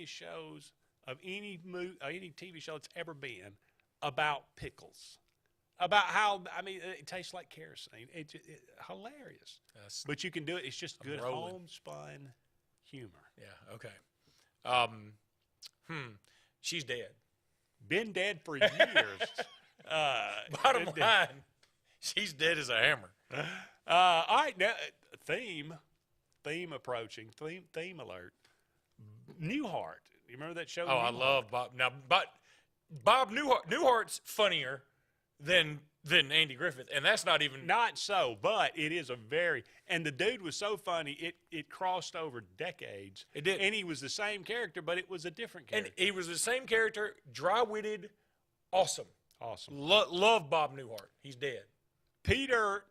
shows of any TV show that's ever been about pickles. About how it tastes like kerosene. It's hilarious. But you can do it. It's just good homespun humor. Yeah. Okay. She's dead. Been dead for years. Bottom line, she's dead as a hammer. All right, now theme approaching. Theme alert. Newhart. You remember that show? Oh, I love Bob. Now, but Bob Newhart's funnier than Andy Griffith, and that's not even not so. But it is and the dude was so funny. It crossed over decades. It did, and he was the same character, but it was a different character. And he was the same character, dry-witted, awesome. Love Bob Newhart. He's dead. Bob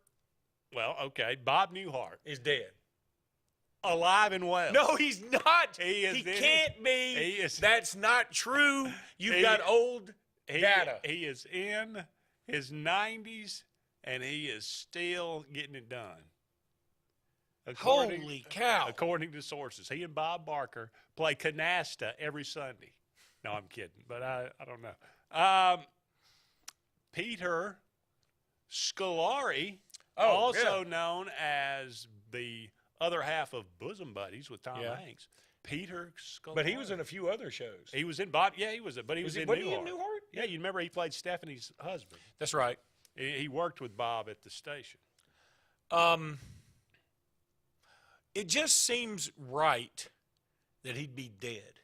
Newhart is dead. Alive and well. No, he's not. He can't be. That's not true. You've got old data. He is in his 90s, and he is still getting it done. Holy cow. According to sources. He and Bob Barker play canasta every Sunday. No, I'm kidding, but I don't know. Peter Scolari, also known as the other half of Bosom Buddies with Tom Hanks. Peter Scolari. But he was in a few other shows. He was in Bob. Yeah, he was in Newhart. Was he in Newhart? Yeah, you remember he played Stephanie's husband. That's right. He worked with Bob at the station. It just seems right that he'd be dead.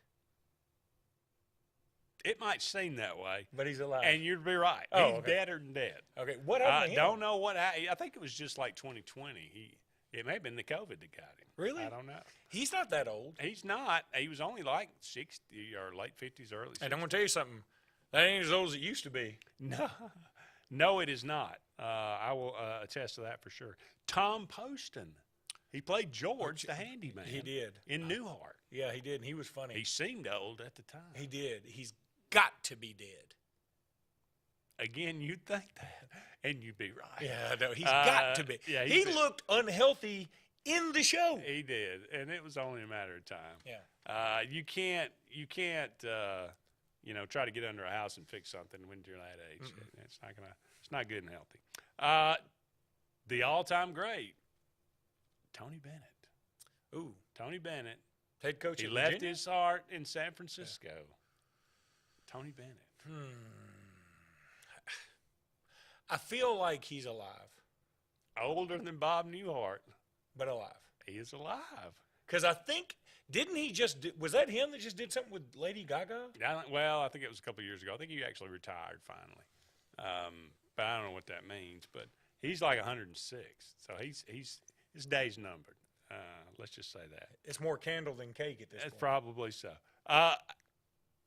It might seem that way. But he's alive. And you'd be right. Oh, he's deader than dead. Okay, what happened to him? I don't know what happened. I think it was just like 2020. It may have been the COVID that got him. Really? I don't know. He's not that old. He's not. He was only like 60 or late 50s, early 60s. And I'm going to tell you something. That ain't as old as it used to be. No, it is not. I will attest to that for sure. Tom Poston. He played George, the handyman. He did. In Newhart. Yeah, he did, and he was funny. He seemed old at the time. He did. He's got to be dead. Again, you'd think that, and you'd be right. Yeah, no, he's got to be. Yeah, he looked unhealthy in the show. He did, and it was only a matter of time. Yeah. You can't, try to get under a house and fix something when you're that age. It's not good and healthy. The all-time great, Tony Bennett. Ooh, Tony Bennett. Head coach. He at left Virginia? his heart in San Francisco. Yeah. Tony Bennett. I feel like he's alive. Older than Bob Newhart. But alive. He is alive. Because I think, didn't he just, was that him that just did something with Lady Gaga? I think it was a couple of years ago. I think he actually retired finally. But I don't know what that means. But he's like 106. So his day's numbered. Let's just say that. It's more candle than cake at this point. Probably so.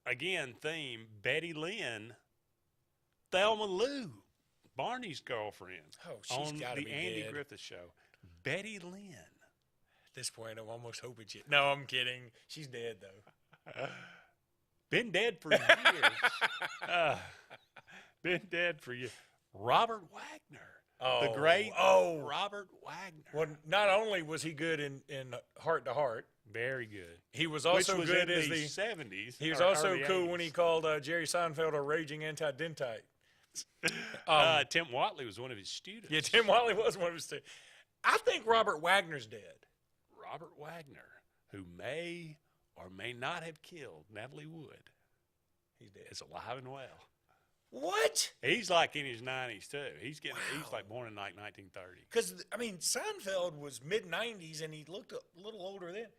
Again, theme, Betty Lynn, Thelma Lou, Barney's girlfriend. Oh, she's got to be on the Andy dead. Griffith Show. Betty Lynn. At this point, I'm almost hoping she. No, I'm kidding. She's dead though. Been dead for years. Been dead for years. Robert Wagner. The great Robert Wagner. Well, not only was he good in Heart to Heart. Very good. He was also Which was good in as the the 70s. He was or also early cool 80s. when he called Jerry Seinfeld a raging anti-dentite. Tim Watley was one of his students. Yeah, Tim Watley was one of his students. I think Robert Wagner's dead. Robert Wagner, who may or may not have killed Natalie Wood. He's dead. Is alive and well. What? He's like in his 90s too. He's like born in like 1930. Because Seinfeld was mid-90s and he looked a little older then.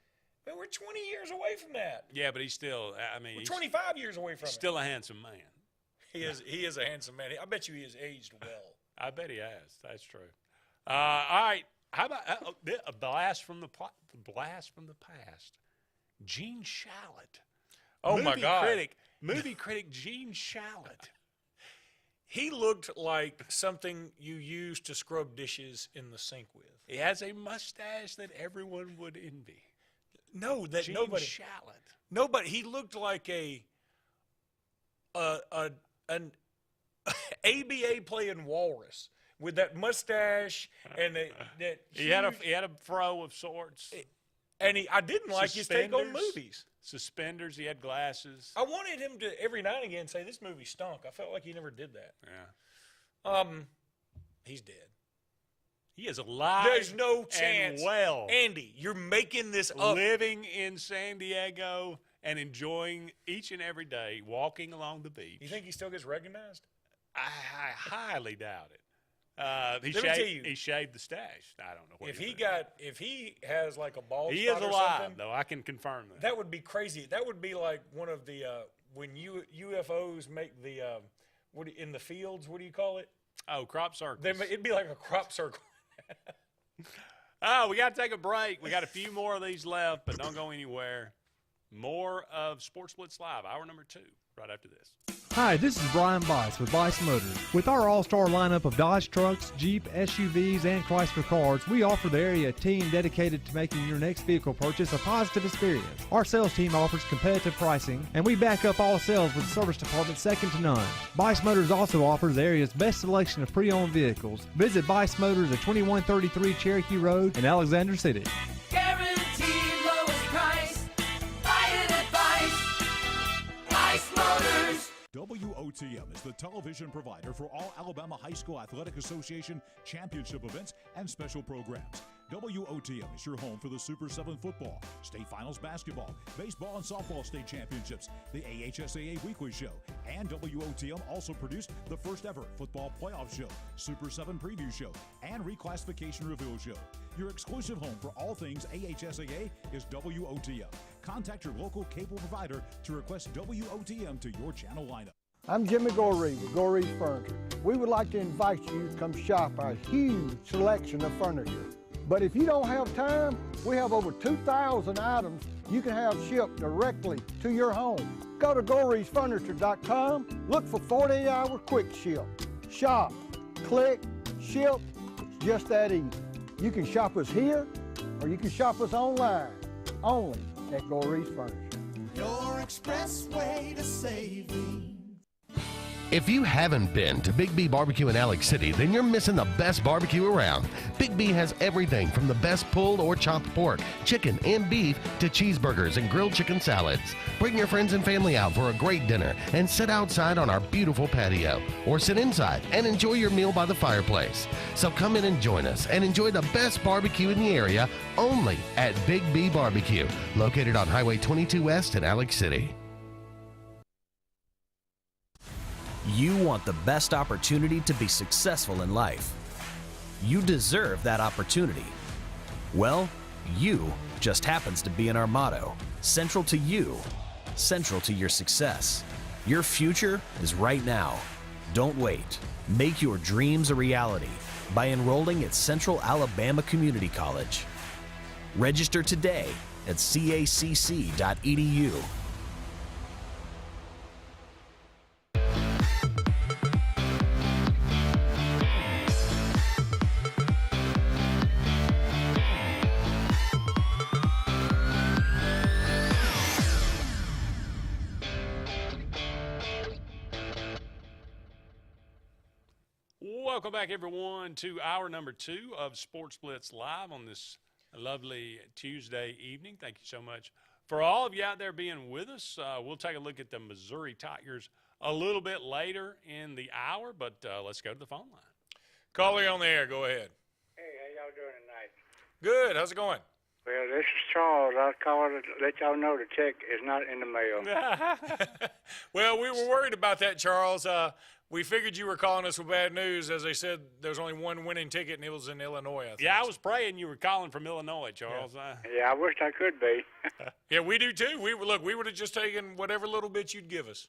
Man, we're 20 years away from that. Yeah, but he's still. We're 25 years away from it. Still a handsome man. He is a handsome man. I bet you he has aged well. I bet he has. That's true. All right. How about a blast from the past? Gene Shalit. Oh my God! Movie critic Gene Shalit. He looked like something you used to scrub dishes in the sink with. He has a mustache that everyone would envy. No, that Gene nobody. Shalit. Nobody. He looked like a an ABA playing walrus with that mustache and that he had a fro of sorts. And I didn't like his take on Suspenders. movies. Suspenders. He had glasses. I wanted him to every now and again say this movie stunk. I felt like he never did that. Yeah. He's dead. He is alive. There's no chance. And well, Andy, you're making this up. living in San Diego and enjoying each and every day, walking along the beach. You think he still gets recognized? I highly doubt it. Let me tell you. He shaved the stash. I don't know what If he has like a bald he spot is or alive, something, though. I can confirm that. that would be crazy. That would be like one of the when UFOs make the in the fields. What do you call it? Oh, crop circles. It'd be like a crop circle. Oh, we got to take a break. We got a few more of these left, but don't go anywhere. More of Sports Blitz Live, hour number 2, right after this. Hi, this is Brian Bice with Bice Motors. With our all-star lineup of Dodge trucks, Jeep, SUVs, and Chrysler cars, we offer the area team dedicated to making your next vehicle purchase a positive experience. Our sales team offers competitive pricing, and we back up all sales with a service department second to none. Bice Motors also offers the area's best selection of pre-owned vehicles. Visit Bice Motors at 2133 Cherokee Road in Alexander City. Guaranteed lowest price. Buy it at Bice Motors. WOTM is the television provider for all Alabama High School Athletic Association championship events and special programs. WOTM is your home for the Super 7 football, state finals basketball, baseball and softball state championships, the AHSAA weekly show, and WOTM also produced the first ever football playoff show, Super 7 preview show, and reclassification reveal show. Your exclusive home for all things AHSAA is WOTM. Contact your local cable provider to request WOTM to your channel lineup. I'm Jimmy Goree with Goree's Furniture. We would like to invite you to come shop our huge selection of furniture. But if you don't have time, we have over 2,000 items you can have shipped directly to your home. Go to GoreesFurniture.com, look for 48-hour quick ship. Shop, click, ship, it's just that easy. You can shop us here, or you can shop us online, only at Goree's Furniture. Your express way to saving. If you haven't been to Big B Barbecue in Alex City, then you're missing the best barbecue around. Big B has everything from the best pulled or chopped pork, chicken, and beef to cheeseburgers and grilled chicken salads. Bring your friends and family out for a great dinner and sit outside on our beautiful patio, or sit inside and enjoy your meal by the fireplace. So come in and join us and enjoy the best barbecue in the area only at Big B Barbecue, located on Highway 22 West in Alex City. You want the best opportunity to be successful in life. You deserve that opportunity. Well, you just happens to be in our motto, central to you, central to your success. Your future is right now. Don't wait. Make your dreams a reality by enrolling at Central Alabama Community College. Register today at cacc.edu. Welcome back, everyone, to hour number 2 of Sports Blitz Live on this lovely Tuesday evening. Thank you so much for all of you out there being with us. We'll take a look at the Missouri Tigers a little bit later in the hour, but let's go to the phone line. Caller on the air. Go ahead. Hey, how y'all doing tonight? Good. How's it going? Well, this is Charles. I was calling to let y'all know the check is not in the mail. Well, we were worried about that, Charles. We figured you were calling us with bad news. As they said, there's only one winning ticket, and it was in Illinois, I think. Yeah, I was praying you were calling from Illinois, Charles. Yeah, I wish I could be. Yeah, we do too. We would have just taken whatever little bit you'd give us.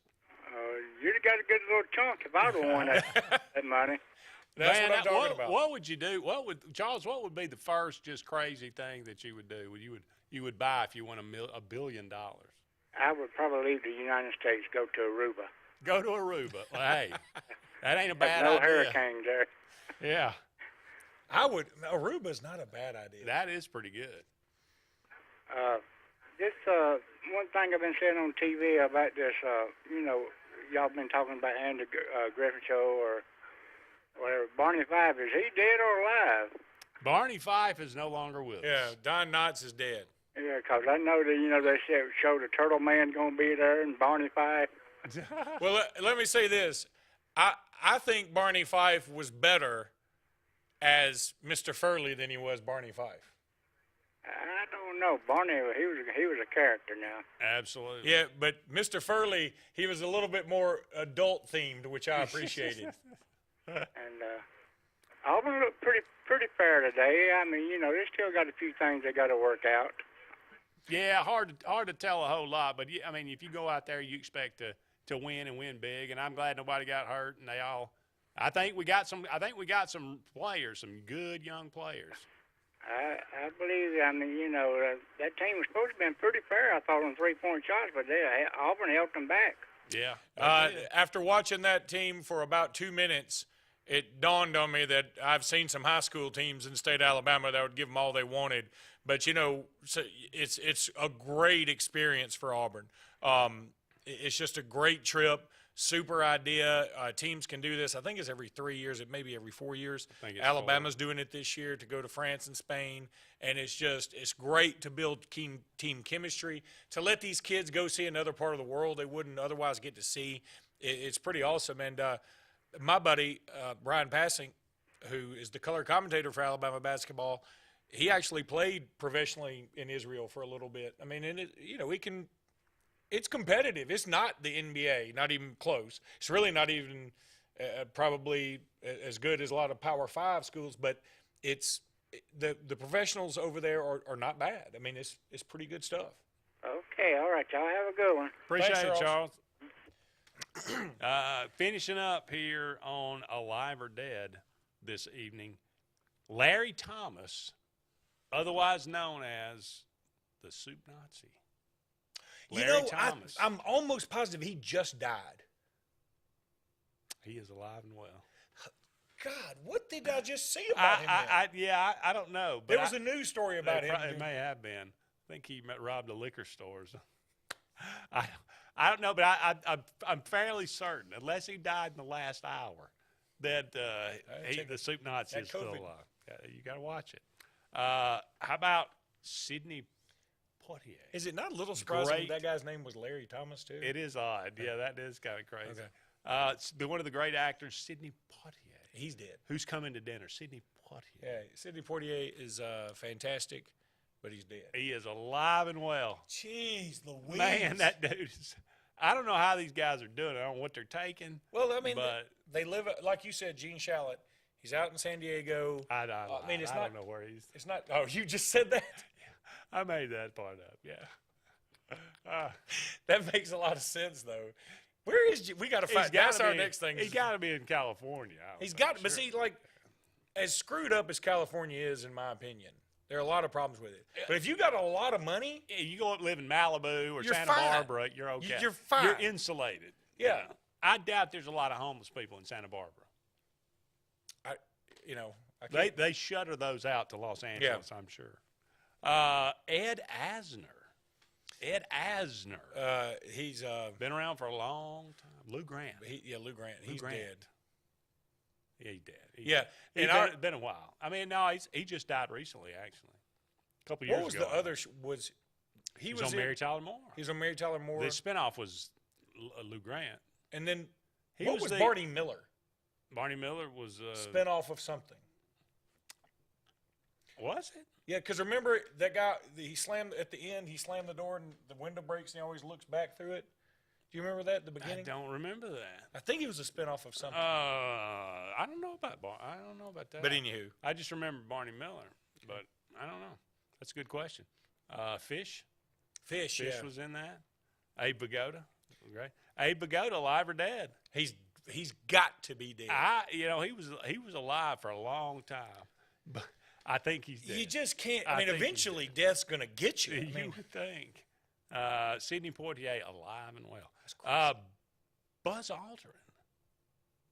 You'd have got a good little chunk if I'd have won that money. That's Man, what I'm talking about. What would you do? Charles? What would be the first just crazy thing that you would do? You would buy if you won $1 billion? I would probably leave the United States, go to Aruba. Go to Aruba. Well, hey, that ain't a bad no idea. hurricane there. Yeah. Aruba's not a bad idea. That is pretty good. This one thing I've been saying on TV about this, y'all been talking about Andy Griffin show or whatever. Barney Fife, is he dead or alive? Barney Fife is no longer with us. Yeah, Don Knotts is dead. Yeah, 'cause I know that, they showed the Turtle Man going to be there and Barney Fife. Well, let me say this. I think Barney Fife was better as Mr. Furley than he was Barney Fife. I don't know. Barney, he was a character now. Absolutely. Yeah, but Mr. Furley, he was a little bit more adult themed, which I appreciated. And Auburn looked pretty fair today. I mean, they still got a few things they got to work out. Yeah, hard to tell a whole lot, but I mean, if you go out there, you expect to win and win big. And I'm glad nobody got hurt, and I think we got some players, some good young players. I believe. I mean, that team was supposed to have been pretty fair. I thought on 3-point shots, but Auburn helped them back. Yeah. After watching that team for about 2 minutes, it dawned on me that I've seen some high school teams in the state of Alabama that would give them all they wanted. But, so it's a great experience for Auburn. It's just a great trip, super idea. Teams can do this. I think it's every 3 years. It may be every 4 years. Alabama's doing it this year to go to France and Spain. And it's great to build team chemistry, to let these kids go see another part of the world they wouldn't otherwise get to see. It's pretty awesome. And my buddy, Brian Passing, who is the color commentator for Alabama basketball, he actually played professionally in Israel for a little bit. I mean, and it's competitive. It's not the NBA, not even close. It's really not even probably as good as a lot of Power 5 schools, but it's the professionals over there are not bad. I mean, it's pretty good stuff. Okay, all right, y'all have a good one. Appreciate it, Charles. Finishing up here on Alive or Dead this evening, Larry Thomas, otherwise known as the Soup Nazi. Larry Thomas. I'm almost positive he just died. He is alive and well. God, what did I just see about him? I don't know. But there was a news story about him. It may have been. I think he robbed a liquor store. I don't know, but I'm fairly certain, unless he died in the last hour, that the Soup Nazi is still alive. You got to watch it. How about Sidney Poitier? Is it not a little surprising that guy's name was Larry Thomas, too? It is odd. Yeah, that is kind of crazy. Okay. One of the great actors, Sidney Poitier. He's dead. Who's coming to dinner? Sidney Poitier. Yeah, Sidney Poitier is fantastic, but he's dead. He is alive and well. Jeez Louise. Man, that dude is – I don't know how these guys are doing it. I don't know what they're taking. Well, I mean, they live – like you said, Gene Shalit, he's out in San Diego. I don't know where he's – It's not – oh, you just said that? I made that part up, yeah. That makes a lot of sense, though. Where is – we got to find – that's our next thing. He's got to be in California. He's got – but see, like, as screwed up as California is, in my opinion, there are a lot of problems with it. But if you got a lot of money – you go up live in Malibu or Santa Barbara, you're okay. You're fine. You're insulated. Yeah. I doubt there's a lot of homeless people in Santa Barbara. They shutter those out to Los Angeles, I'm sure. Ed Asner. He's been around for a long time. Lou Grant. Lou Grant. He's dead. Yeah, he's dead. It's been a while. I mean, no, he just died recently, actually. A couple years ago. What was the other? He was on Mary Tyler Moore. He was on Mary Tyler Moore. The spinoff was Lou Grant. And then what was Barney Miller? Barney Miller was a spinoff of something. Was it? Yeah, because remember that guy, he slammed at the end, he slammed the door and the window breaks and he always looks back through it. Do you remember that at the beginning? I don't remember that. I think it was a spinoff of something. I don't know about that. But anywho. I just remember Barney Miller, but I don't know. That's a good question. Fish was in that. Abe Vigoda. Great. Abe Vigoda, alive or dead? He's got to be dead. He was alive for a long time, but I think he's dead. You just can't. I mean, eventually death's going to get you. You would think. Sidney Poitier, alive and well. Buzz Aldrin,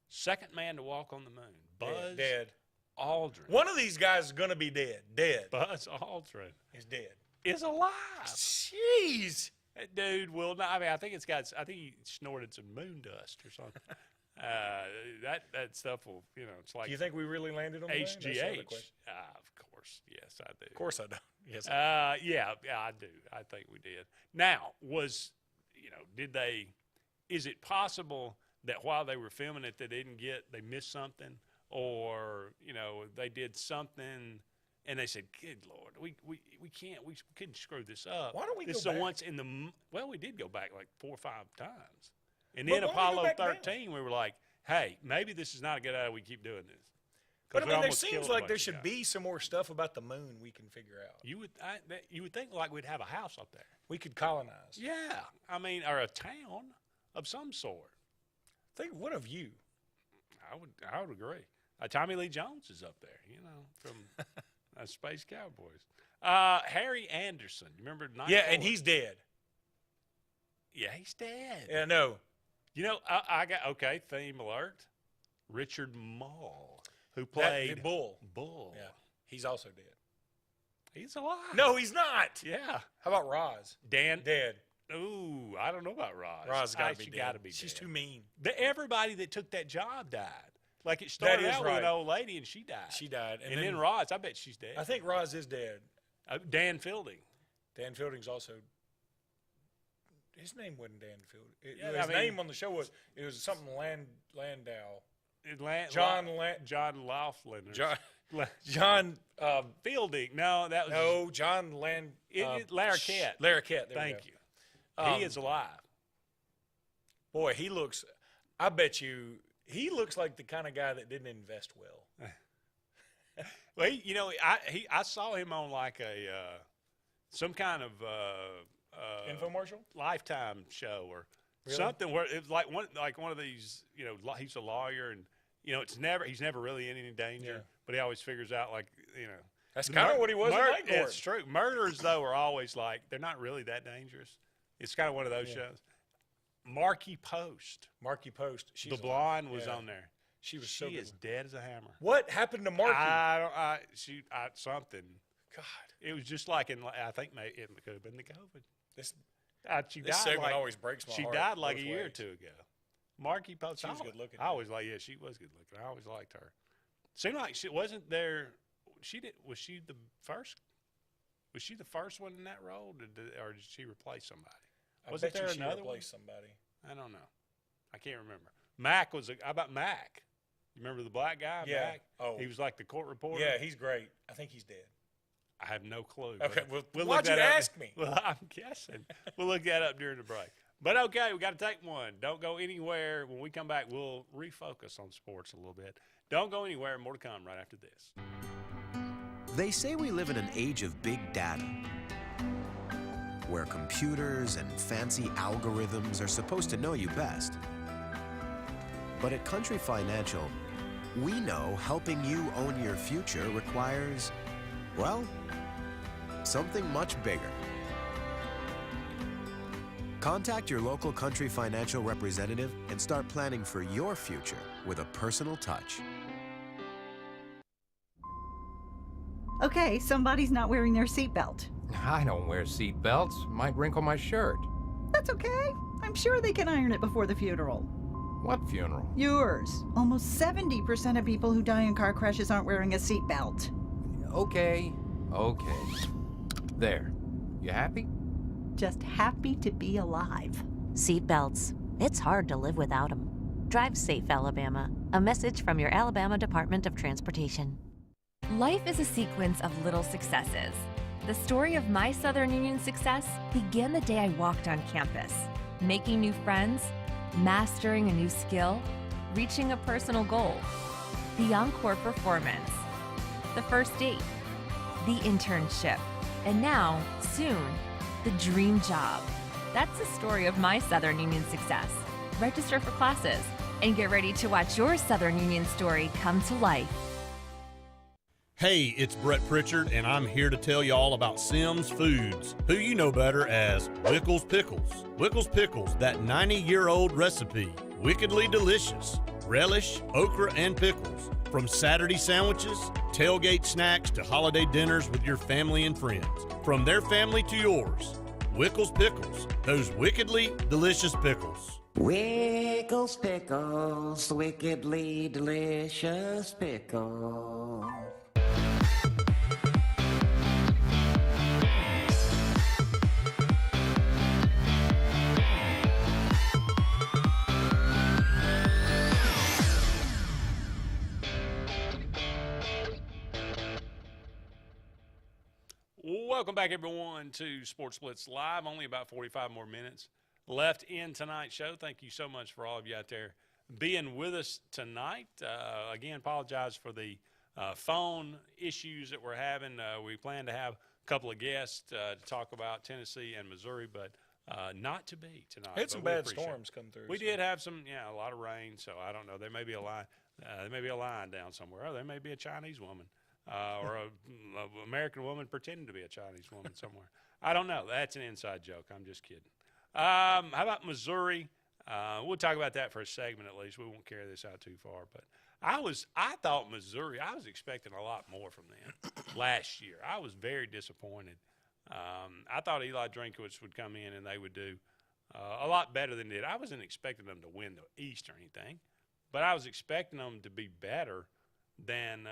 second man to walk on the moon. Buzz dead. Aldrin. One of these guys is going to be dead. Dead. Buzz Aldrin is dead. Is alive. Jeez. That dude will not. I mean, I think he snorted some moon dust or something. That stuff will, it's like. Do you think we really landed on the moon? That's the other HGH. question. Of course, yes, I do. Of course I don't. Yes. Yeah, I do. I think we did. Now, is it possible that while they were filming it, they missed something, or they did something, and they said, "Good Lord, we couldn't screw this up." Why don't we this go is back? once we did go back like 4 or 5 times, and But then why don't we go Apollo back 13, we were like, "Hey, maybe this is not a good idea. We keep doing this." But I 'Cause we mean, there almost seems killed a like bunch there of should guys. be some more stuff about the moon we can figure out. You would think like we'd have a house up there. We could colonize. Yeah, I mean, or a town of some sort. Think, what of you? I would agree. Tommy Lee Jones is up there, from Space Cowboys. Harry Anderson, you remember? Yeah, and he's dead. Yeah, he's dead. Yeah, no. I got theme alert. Richard Mall, who played Bull. Yeah, he's also dead. He's alive. No, he's not. Yeah. How about Roz? Dan? Dead. Ooh, I don't know about Roz. Roz got to be She dead. got to be She's dead. too mean. Everybody that took that job died. Like it started is out with right. an old lady and she died. She died. And then Roz, I bet she's dead. I think Roz is dead. Dan Fielding. Dan Fielding's also. His name wasn't Dan Fielding. Yeah, His name on the show was something Landau. John Laughlin. John Fielding. No, that was John Land. Larroquette. Larroquette. Thank you. He is alive. Boy, he looks. I bet you he looks like the kind of guy that didn't invest well. Well, I saw him on like some kind of infomercial, Lifetime show or Really? something where it was like one of these. He's a lawyer and he's never really in any danger, but he always figures out That's kind of what he was in Night Court. It's true. Murderers though are always like they're not really that dangerous. It's kind of one of those shows. Marky Post. She's the blonde was yeah. on there. She was She is dead as a hammer. What happened to Marky? Something. God. It was just like I think maybe it could have been the COVID. This died segment always breaks my She heart died like a both year or ways. 2 ago. Marky Post. She was good looking. I always she was good looking. I always liked her. Seemed like she wasn't there. Was she the first? Was she the first one in that role, or did she replace somebody? Wasn't there another one? Somebody. I don't know. I can't remember. Mac was. How about Mac? You remember the black guy? Yeah. Mac? Oh. He was like the court reporter. Yeah, he's great. I think he's dead. I have no clue. Okay, but well, look why'd you that up. ask me? Well, I'm guessing. We'll look that up during the break. But okay, we got to take one. Don't go anywhere. When we come back, we'll refocus on sports a little bit. Don't go anywhere. More to come right after this. They say we live in an age of big data, where computers and fancy algorithms are supposed to know you best. But at Country Financial, we know helping you own your future requires, well, something much bigger. Contact your local Country Financial representative and start planning for your future with a personal touch. Okay, somebody's not wearing their seatbelt. I don't wear seat belts. Might wrinkle my shirt. That's okay. I'm sure they can iron it before the funeral. What funeral? Yours. Almost 70% of people who die in car crashes aren't wearing a seatbelt. Okay. There. You happy? Just happy to be alive. Seatbelts. It's hard to live without them. Drive safe, Alabama. A message from your Alabama Department of Transportation. Life is a sequence of little successes. The story of my Southern Union success began the day I walked on campus, making new friends, mastering a new skill, reaching a personal goal, the encore performance, the first date, the internship, and now, soon, the dream job. That's the story of my Southern Union success. Register for classes and get ready to watch your Southern Union story come to life. Hey, it's Brett Pritchard, and I'm here to tell you all about Sims Foods, who you know better as Wickles Pickles. Wickles Pickles, that 90-year-old recipe, wickedly delicious. Relish, okra, and pickles. From Saturday sandwiches, tailgate snacks, to holiday dinners with your family and friends. From their family to yours. Wickles Pickles, those wickedly delicious pickles. Wickles Pickles, wickedly delicious pickles. Welcome back, everyone, to Sports Blitz Live. Only about 45 more minutes left in tonight's show. Thank you so much for all of you out there being with us tonight. Again, apologize for the phone issues that we're having. We plan to have a couple of guests to talk about Tennessee and Missouri, but not to be tonight. We had some bad storms come through. We did have some, a lot of rain, so I don't know. There may be a line. There may be a line down somewhere. Or there may be a Chinese woman. Or a American woman pretending to be a Chinese woman somewhere. I don't know. That's an inside joke. I'm just kidding. How about Missouri? We'll talk about that for a segment at least. We won't carry this out too far. But I thought Missouri, I was expecting a lot more from them last year. I was very disappointed. I thought Eli Drinkowitz would come in and they would do a lot better than they did. I wasn't expecting them to win the East or anything, but I was expecting them to be better than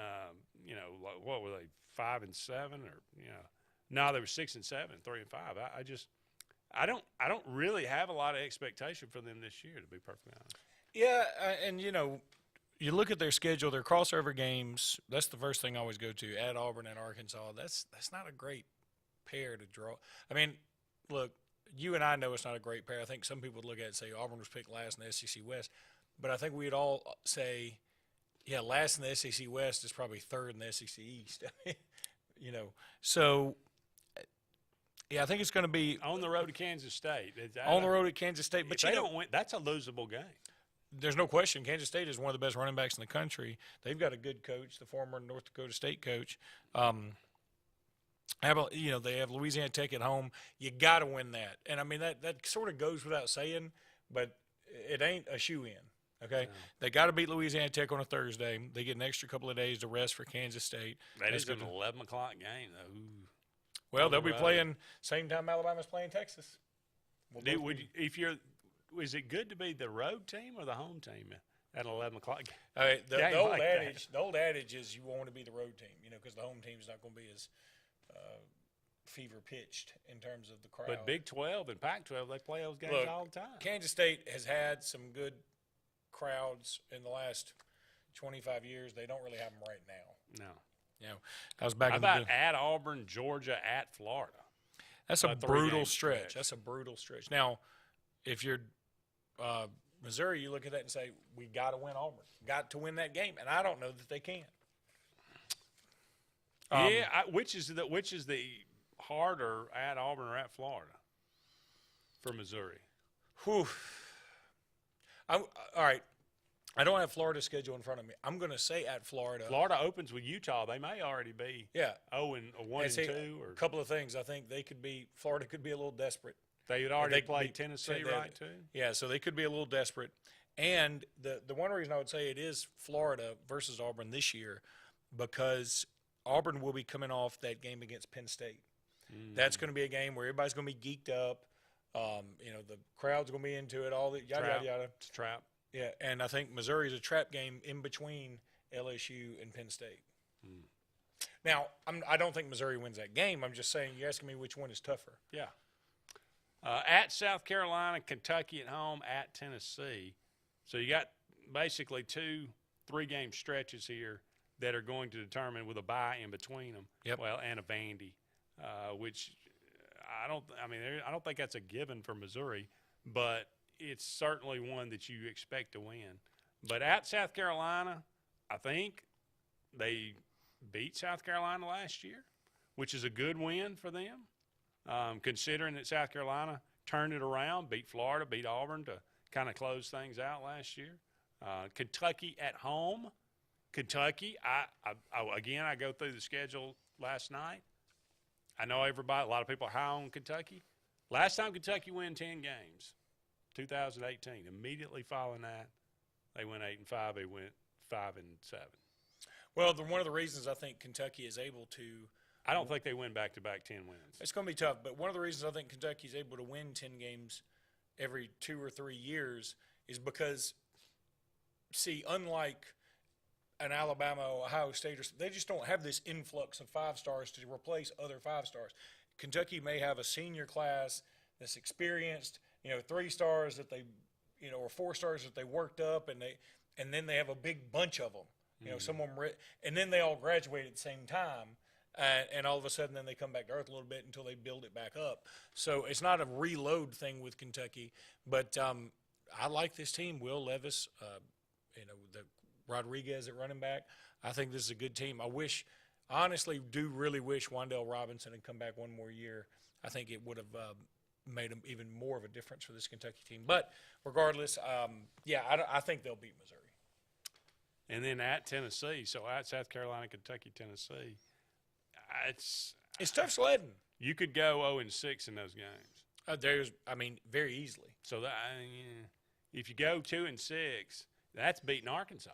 like, what were they, 5 and 7, or no, they were 6 and 7, 3 and 5. I don't really have a lot of expectation for them this year, to be perfectly honest. Yeah, and you look at their schedule, their crossover games. That's the first thing I always go to, at Auburn and Arkansas. That's not a great pair to draw. I mean, look, you and I know it's not a great pair. I think some people would look at it and say Auburn was picked last in the SEC West, but I think we'd all say, yeah, last in the SEC West is probably third in the SEC East. So, yeah, I think it's going to be on the road to Kansas State. On the road at Kansas State, but they don't win, that's a losable game. There's no question. Kansas State is one of the best running backs in the country. They've got a good coach, the former North Dakota State coach. How about, they have Louisiana Tech at home. You got to win that, and I mean that sort of goes without saying, but it ain't a shoe-in. Okay, no. They got to beat Louisiana Tech on a Thursday. They get an extra couple of days to rest for Kansas State. That is an 11 o'clock game, though. Ooh. Well, they'll be playing same time Alabama's playing Texas. Is it good to be the road team or the home team at 11 o'clock? The old adage is you want to be the road team, because the home team's not going to be as fever pitched in terms of the crowd. But Big 12 and Pac-12, they play those games all the time. Kansas State has had some good crowds in the last 25 years. They don't really have them right now. No. I was back. How about at Auburn, Georgia, at Florida? That's a brutal stretch. That's a brutal stretch. Now, if you're Missouri, you look at that and say, we got to win Auburn. Got to win that game, and I don't know that they can. Which is the harder, at Auburn or at Florida for Missouri? Whew. All right. I don't have Florida's schedule in front of me. I'm going to say at Florida. Florida opens with Utah. They may already be 0-1 and 2. Or a couple of things. I think Florida could be a little desperate. They had already played Tennessee, right, too? Yeah, so they could be a little desperate. And the one reason I would say it is Florida versus Auburn this year, because Auburn will be coming off that game against Penn State. That's going to be a game where everybody's going to be geeked up. The crowd's going to be into it, all the yada, yada. It's a trap. Yeah, and I think Missouri is a trap game in between LSU and Penn State. Now, I don't think Missouri wins that game. I'm just saying, you're asking me which one is tougher. Yeah. At South Carolina, Kentucky at home, at Tennessee. So you got basically 2 3-game stretches here that are going to determine, with a bye in between them. Yep. Well, and a Vandy, which I don't think that's a given for Missouri, but it's certainly one that you expect to win. But at South Carolina, I think they beat South Carolina last year, which is a good win for them, considering that South Carolina turned it around, beat Florida, beat Auburn to kind of close things out last year. Kentucky at home. Kentucky, I go through the schedule last night. I know a lot of people are high on Kentucky. Last time Kentucky won 10 games, 2018. Immediately following that, they went 8-5. They went 5-7. Well, one of the reasons I think Kentucky is able to, I don't think they win back-to-back 10 wins. It's going to be tough, but one of the reasons I think Kentucky's able to win 10 games every 2 or 3 years is because, see, unlike an Alabama, Ohio State, they just don't have this influx of 5-stars to replace other 5-stars. Kentucky may have a senior class that's experienced, 3 stars that they, or 4 stars that they worked up, and then they have a big bunch of them. Some of them, and then they all graduate at the same time. And all of a sudden, then they come back to earth a little bit until they build it back up. So it's not a reload thing with Kentucky, but I like this team. Will Levis, the Rodriguez at running back. I think this is a good team. I honestly do really wish Wan'Dale Robinson had come back one more year. I think it would have made him even more of a difference for this Kentucky team. But regardless, I think they'll beat Missouri. And then at Tennessee, so at South Carolina, Kentucky, Tennessee. It's tough sledding. You could go 0-6 in those games. Very easily. So if you go 2-6, that's beating Arkansas.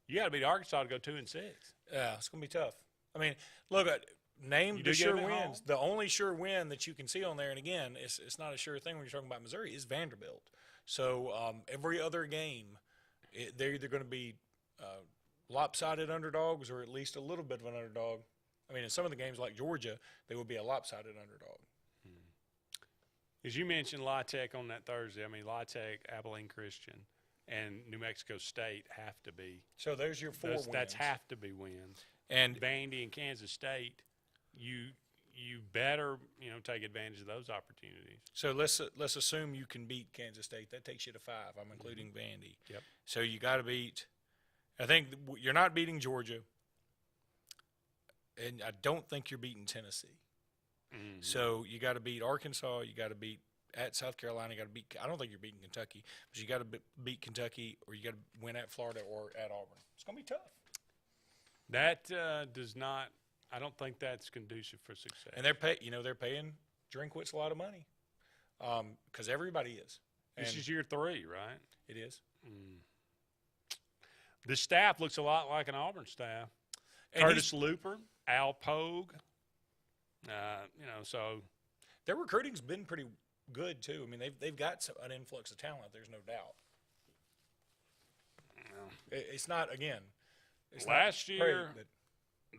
You got to beat Arkansas to go 2-6. Yeah, it's going to be tough. Look, name the sure wins. The only sure win that you can see on there, and again, it's not a sure thing when you're talking about Missouri, is Vanderbilt. So every other game, they're either going to be lopsided underdogs or at least a little bit of an underdog. In some of the games like Georgia, they would be a lopsided underdog. As you mentioned, La Tech on that Thursday. La Tech, Abilene Christian, and New Mexico State have to be. So there's your 4 wins. That's have to be wins. And Vandy and Kansas State, you better take advantage of those opportunities. So let's assume you can beat Kansas State. That takes you to 5. I'm including Vandy. Yep. So you got to beat. I think you're not beating Georgia. And I don't think you're beating Tennessee. Mm-hmm. So you got to beat Arkansas. You got to beat at South Carolina. You got to beat. I don't think you're beating Kentucky, but you got to beat Kentucky, or you got to win at Florida or at Auburn. It's going to be tough. That does not. I don't think that's conducive for success. And they're paying Drinkwitz a lot of money, because everybody is. This is year 3, right? It is. The staff looks a lot like an Auburn staff. And Curtis Looper, Al Pogue, so their recruiting's been pretty good too. They've got an influx of talent. There's no doubt. It's not last year great,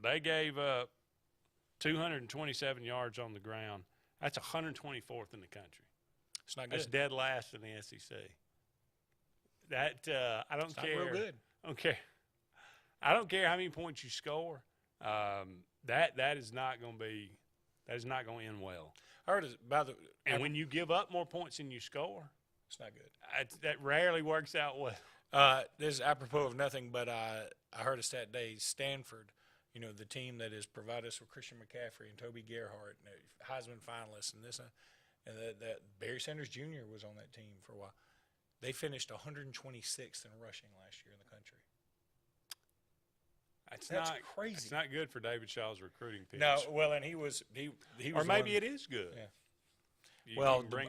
they gave up 227 yards on the ground. That's 124th in the country. It's not good. That's dead last in the SEC. That I don't care. Not real good. Okay. I don't care how many points you score. That is not going to end well. I heard when you give up more points than you score, it's not good. That rarely works out well. This is apropos of nothing, but I heard a stat today. Stanford, the team that has provided us with Christian McCaffrey and Toby Gerhart, and Heisman finalists, and that Barry Sanders Jr. was on that team for a while. They finished 126th in rushing last year in the country. That's not crazy. It's not good for David Shaw's recruiting pitch. No, well, and he was or maybe it is good. Yeah.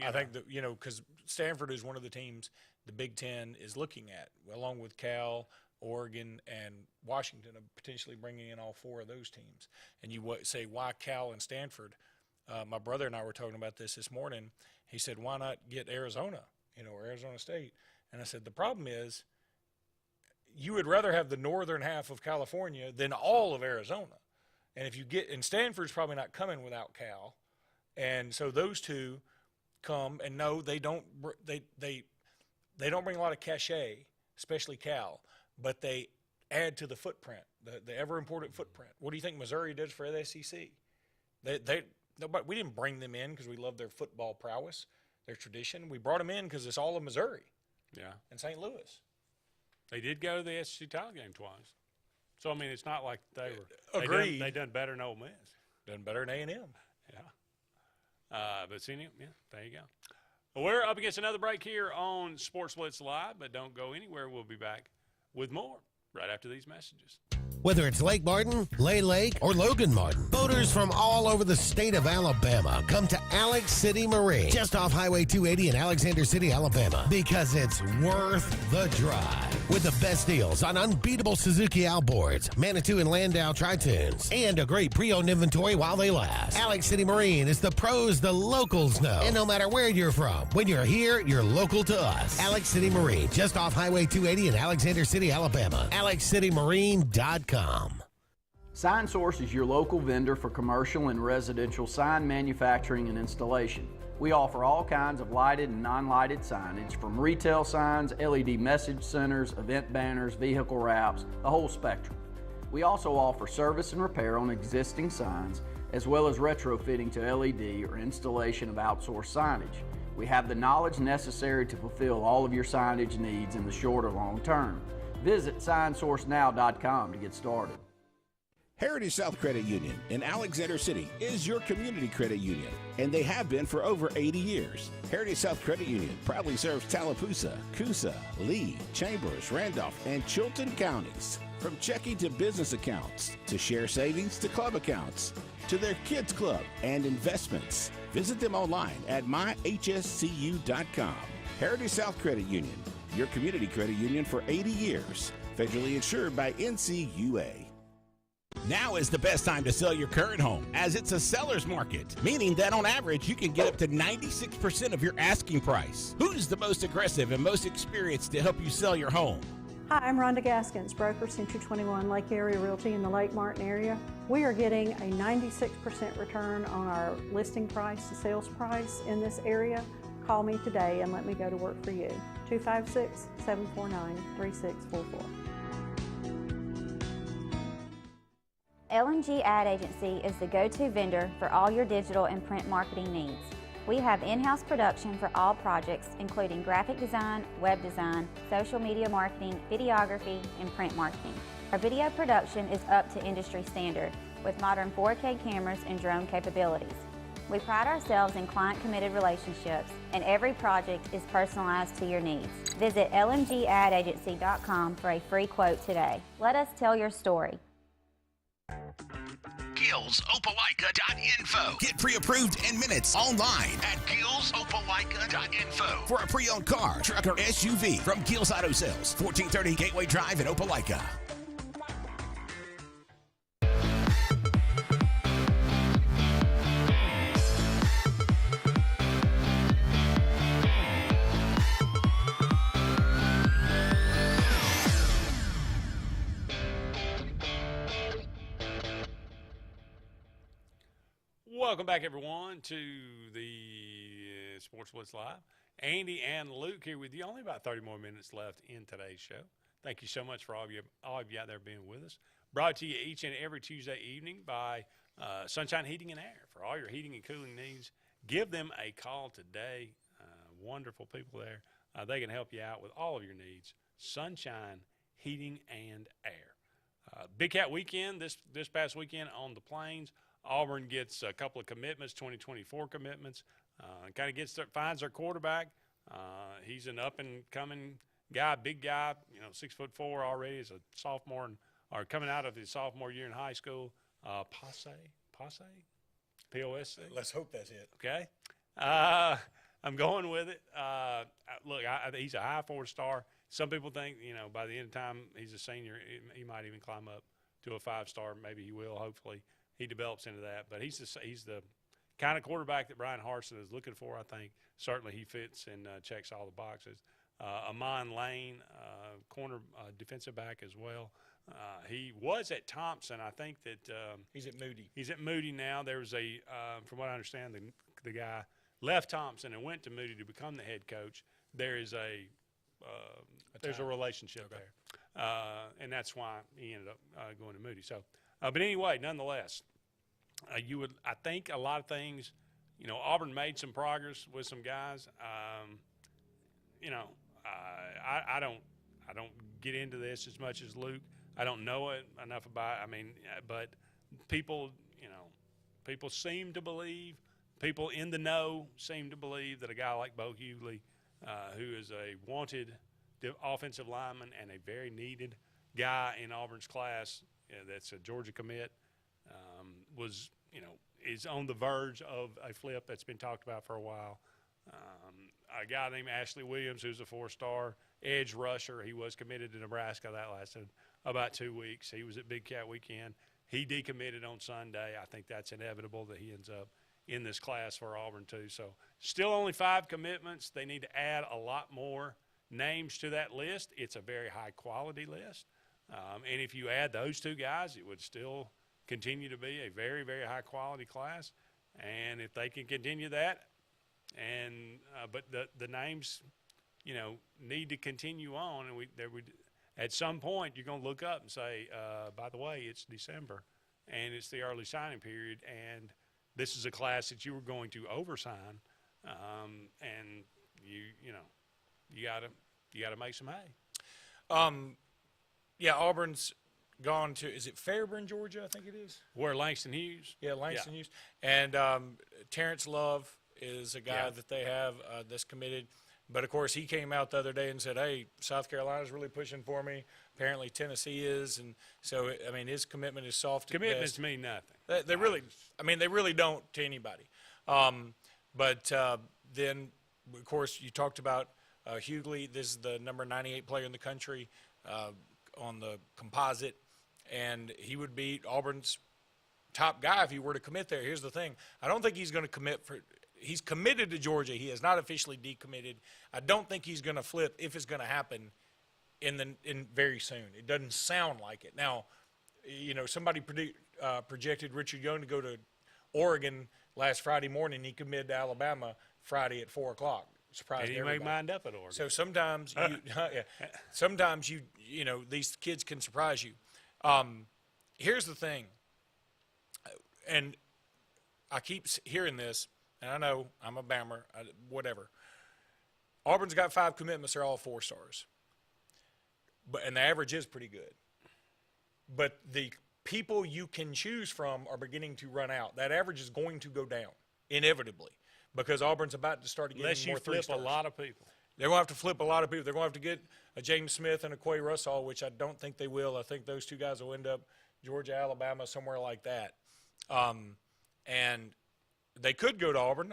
I think that because Stanford is one of the teams the Big Ten is looking at, along with Cal, Oregon, and Washington, of potentially bringing in all 4 of those teams. And you say, why Cal and Stanford? My brother and I were talking about this morning. He said, why not get Arizona, or Arizona State? And I said, the problem is, you would rather have the northern half of California than all of Arizona. And Stanford's probably not coming without Cal. And so those two come, and no, they don't bring a lot of cachet, especially Cal, but they add to the footprint, the ever important footprint. What do you think Missouri does for the SEC? We didn't bring them in because we love their football prowess, their tradition. We brought them in because it's all of Missouri. Yeah. And St. Louis. They did go to the SEC title game twice. So, it's not like they were. Agreed. They done better than Ole Miss. Done better than A&M. Yeah. But see, there you go. Well, we're up against another break here on Sports Blitz Live, but don't go anywhere. We'll be back with more right after these messages. Whether it's Lake Martin, Lay Lake, or Logan Martin, boaters from all over the state of Alabama come to Alex City Marine, just off Highway 280 in Alexander City, Alabama, because it's worth the drive. With the best deals on unbeatable Suzuki outboards, Manitou and Landau Tritoons, and a great pre-owned inventory while they last. Alex City Marine is the pros the locals know. And no matter where you're from, when you're here, you're local to us. Alex City Marine, just off Highway 280 in Alexander City, Alabama. AlexCityMarine.com. Sign Source is your local vendor for commercial and residential sign manufacturing and installation. We offer all kinds of lighted and non-lighted signage, from retail signs, LED message centers, event banners, vehicle wraps, the whole spectrum. We also offer service and repair on existing signs, as well as retrofitting to LED or installation of outsourced signage. We have the knowledge necessary to fulfill all of your signage needs in the short or long term. Visit signsourcenow.com to get started. Heritage South Credit Union in Alexander City is your community credit union, and they have been for over 80 years. Heritage South Credit Union proudly serves Tallapoosa, Coosa, Lee, Chambers, Randolph, and Chilton counties. From checking to business accounts, to share savings to club accounts, to their kids club and investments. Visit them online at myhscu.com. Heritage South Credit Union, your community credit union for 80 years. Federally insured by NCUA. Now is the best time to sell your current home, as it's a seller's market, meaning that on average you can get up to 96% of your asking price. Who's the most aggressive and most experienced to help you sell your home? Hi, I'm Rhonda Gaskins, broker Century 21 Lake Area Realty in the Lake Martin area. We are getting a 96% return on our listing price to sales price in this area. Call me today and let me go to work for you. 256-749-3644. LMG Ad Agency is the go-to vendor for all your digital and print marketing needs. We have in-house production for all projects, including graphic design, web design, social media marketing, videography, and print marketing. Our video production is up to industry standard with modern 4K cameras and drone capabilities. We pride ourselves in client-committed relationships, and every project is personalized to your needs. Visit lmgadagency.com for a free quote today. Let us tell your story. GillsOpelika.info. Get pre-approved in minutes online at GillsOpelika.info for a pre-owned car, truck, or SUV from Gills Auto Sales, 1430 Gateway Drive in Opelika. Welcome back, everyone, to the Sports Blitz Live. Andy and Luke here with you. Only about 30 more minutes left in today's show. Thank you so much for all of you out there being with us. Brought to you each and every Tuesday evening by Sunshine Heating and Air. For all your heating and cooling needs, give them a call today. Wonderful people there. They can help you out with all of your needs. Sunshine Heating and Air. Big Cat Weekend this past weekend on the Plains. Auburn gets a couple of commitments, 2024 commitments. Kind of finds their quarterback. He's an up-and-coming guy, big guy, 6'4" already as a sophomore, or coming out of his sophomore year in high school. Posse, P-O-S-C. Let's hope that's it. Okay. I'm going with it. Look, he's a high 4-star. Some people think, by the end of time he's a senior, he might even climb up to a 5-star. Maybe he will, hopefully. He develops into that, but he's the kind of quarterback that Brian Harsin is looking for. I think certainly he fits and checks all the boxes. Amon Lane, corner defensive back as well. He was at Thompson. I think that he's at Moody. He's at Moody now. There's from what I understand, the guy left Thompson and went to Moody to become the head coach. There is there's a relationship there, and that's why he ended up going to Moody. So. But anyway, nonetheless, I think a lot of things, Auburn made some progress with some guys. I don't get into this as much as Luke. I don't know it enough about it. But people seem to believe, people in the know seem to believe that a guy like Bo Hughley, who is a wanted offensive lineman and a very needed guy in Auburn's class that's a Georgia commit was, is on the verge of a flip that's been talked about for a while. A guy named Ashley Williams, who's a 4-star edge rusher. He was committed to Nebraska. That lasted about 2 weeks. He was at Big Cat Weekend. He decommitted on Sunday. I think that's inevitable that he ends up in this class for Auburn too. So still only 5 commitments. They need to add a lot more names to that list. It's a very high-quality list. And if you add those 2 guys, it would still continue to be a very, very high-quality class. And if they can continue that, but the names, need to continue on, and at some point you're going to look up and say, by the way, it's December, and it's the early signing period, and this is a class that you were going to oversign, and you got to make some hay. Yeah, Auburn's gone to, is it Fairburn, Georgia, I think it is? Where Langston Hughes. Yeah, Langston Hughes. And Terrence Love is a guy that they have that's committed. But, of course, he came out the other day and said, hey, South Carolina's really pushing for me. Apparently Tennessee is. And so, I mean, his commitment is soft at Commitments best. mean nothing. They really don't to anybody. But then, of course, you talked about Hughley. This is the number 98 player in the country on the composite. And he would be Auburn's top guy if he were to commit there. Here's the thing. I don't think he's going to commit for – he's committed to Georgia. He has not officially decommitted. I don't think he's going to flip, if it's going to happen, in very soon. It doesn't sound like it. Now, somebody projected Richard Young to go to Oregon last Friday morning. He committed to Alabama Friday at 4 o'clock. Surprised and everybody. He may mind up at Oregon. So sometimes these kids can surprise you. Here's the thing, and I keep hearing this, and I know I'm a Bammer, whatever. Auburn's got 5 commitments. They're all 4 stars. And the average is pretty good. But the people you can choose from are beginning to run out. That average is going to go down, inevitably, because Auburn's about to start getting Unless more you flip 3-stars. a lot of people. They're going to have to flip a lot of people. They're going to have to get a James Smith and a Quay Russell, which I don't think they will. I think those 2 guys will end up Georgia, Alabama, somewhere like that. And they could go to Auburn.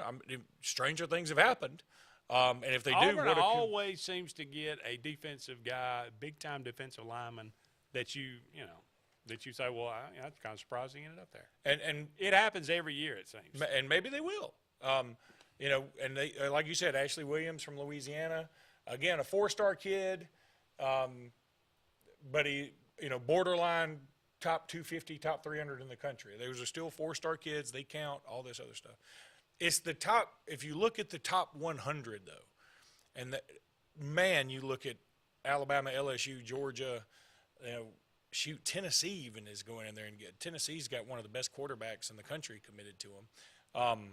Stranger things have happened. And if they do, Auburn always seems to get a defensive guy, big-time defensive lineman that you say, well, that's kind of surprising he ended up there. And it happens every year, it seems. And maybe they will. And they, like you said, Ashley Williams from Louisiana, again, a 4-star kid, but he, borderline top 250, top 300 in the country. Those are still 4-star kids. They count, all this other stuff. It's the top, if you look at the top 100, though, and you look at Alabama, LSU, Georgia, Tennessee even is going in there and Tennessee's got one of the best quarterbacks in the country committed to them.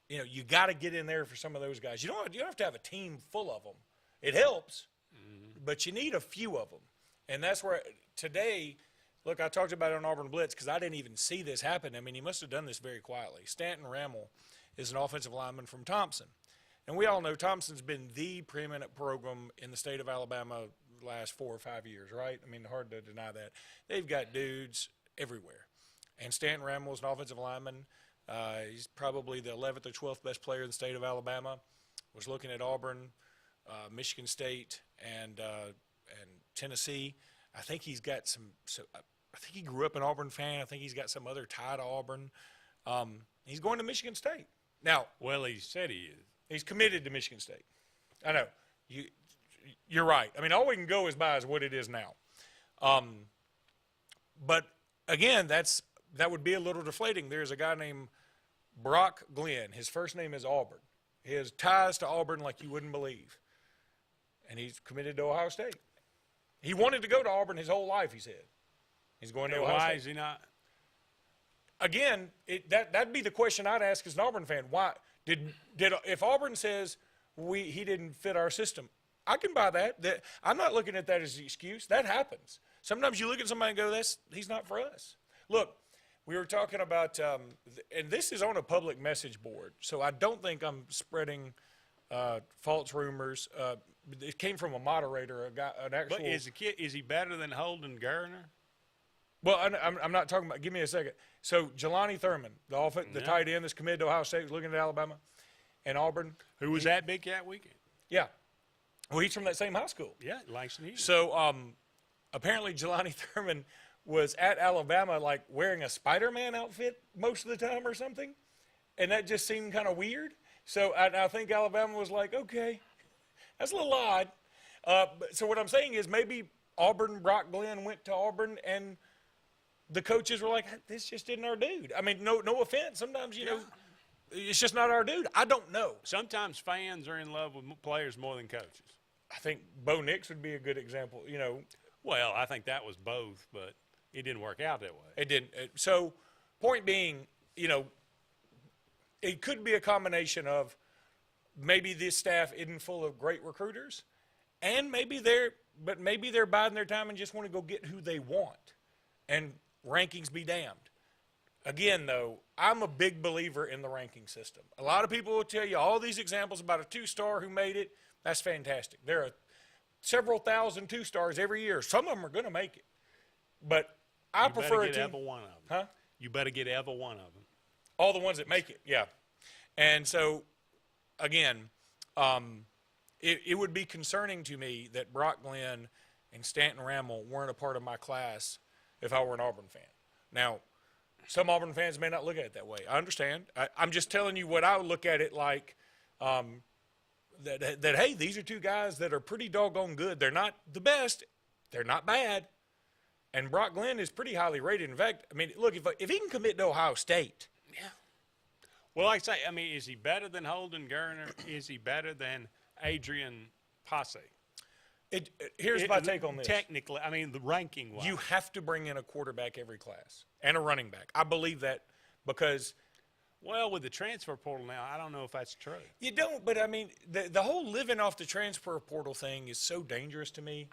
You got to get in there for some of those guys. You don't have to have a team full of them. It helps, but you need a few of them. And that's where today, look, I talked about it on Auburn Blitz because I didn't even see this happen. I mean, he must have done this very quietly. Stanton Rammel is an offensive lineman from Thompson. And we all know Thompson's been the preeminent program in the state of Alabama the last 4 or 5 years, right? I mean, hard to deny that. They've got dudes everywhere. And Stanton Rammel is an offensive lineman. He's probably the 11th or 12th best player in the state of Alabama. Was looking at Auburn, Michigan State, and Tennessee. I think he's got some I think he grew up an Auburn fan. I think he's got some other tie to Auburn. He's going to Michigan State. Now, well, he said he is. He's committed to Michigan State. I know. You're right. I mean, all we can go is by is what it is now. But, again, that would be a little deflating. There's a guy named Brock Glenn. His first name is Auburn. He has ties to Auburn like you wouldn't believe. And he's committed to Ohio State. He wanted to go to Auburn his whole life, he said. He's going to Ohio State. Why is he not? Again, that'd be the question I'd ask as an Auburn fan. Why did if Auburn says he didn't fit our system, I can buy that. I'm not looking at that as an excuse. That happens. Sometimes you look at somebody and go, he's not for us. Look, we were talking about, and this is on a public message board, so I don't think I'm spreading false rumors. it came from a moderator, an actual. But is he better than Holden Gardner? Well, I'm not talking about. Give me a second. So Jelani Thurman, the tight end that's committed to Ohio State, was looking at Alabama and Auburn. Who was at Big Cat Weekend? Yeah. Well, he's from that same high school. Yeah, Langston Hughes. So apparently Jelani Thurman was at Alabama, like wearing a Spider-Man outfit most of the time or something, and that just seemed kind of weird. So I think Alabama was like, okay, that's a little odd. So what I'm saying is maybe Auburn, Brock Glenn went to Auburn, and the coaches were like, this just isn't our dude. I mean, no offense. Sometimes, you know, it's just not our dude. I don't know. Sometimes fans are in love with players more than coaches. I think Bo Nix would be a good example, you know. Well, I think that was both, but it didn't work out that way. It didn't. So, point being, you know, it could be a combination of maybe this staff isn't full of great recruiters, and maybe they're biding their time and just want to go get who they want, and rankings be damned. Again, though, I'm a big believer in the ranking system. A lot of people will tell you all these examples about a 2-star who made it. That's fantastic. There are several thousand 2-stars every year. Some of them are going to make it. But I prefer a team. Ever one of them. Huh? You better get ever one of them. All the ones that make it, yeah. And so, again, it would be concerning to me that Brock Glenn and Stanton Ramel weren't a part of my class if I were an Auburn fan. Now, some Auburn fans may not look at it that way. I understand. I'm just telling you what I would look at it like. That hey, these are two guys that are pretty doggone good. They're not the best. They're not bad. And Brock Glenn is pretty highly rated. In fact, I mean, look, if he can commit to Ohio State. Yeah. Well, like I say, I mean, is he better than Holden Gardner? Is he better than Adrian Passe? Here's my take on this. Technically, I mean, the ranking wise. You have to bring in a quarterback every class and a running back. I believe that because – well, with the transfer portal now, I don't know if that's true. You don't, but I mean, the whole living off the transfer portal thing is so dangerous to me.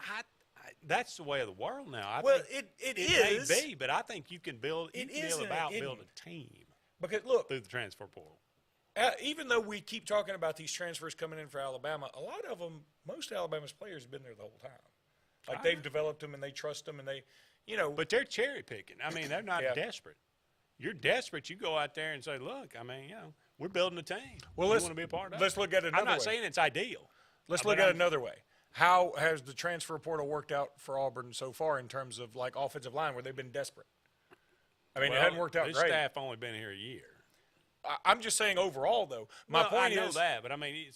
That's the way of the world now. It is. May be, but I think you can build a team. Because look, through the transfer portal. Even though we keep talking about these transfers coming in for Alabama, a lot of them, most of Alabama's players have been there the whole time. Like they've developed them and they trust them and they, you know. But they're cherry picking. I mean, they're not desperate. You're desperate, you go out there and say, look, I mean, you know, we're building a team. Well, we want to be a part of it. Let's look at it another way. I'm not saying it's ideal. Let's look at it another way. How has the transfer portal worked out for Auburn so far in terms of, like, offensive line where they've been desperate? I mean, it hasn't worked out this great. Staff only been here a year. I'm just saying overall, though. My point is – I know that, but, I mean,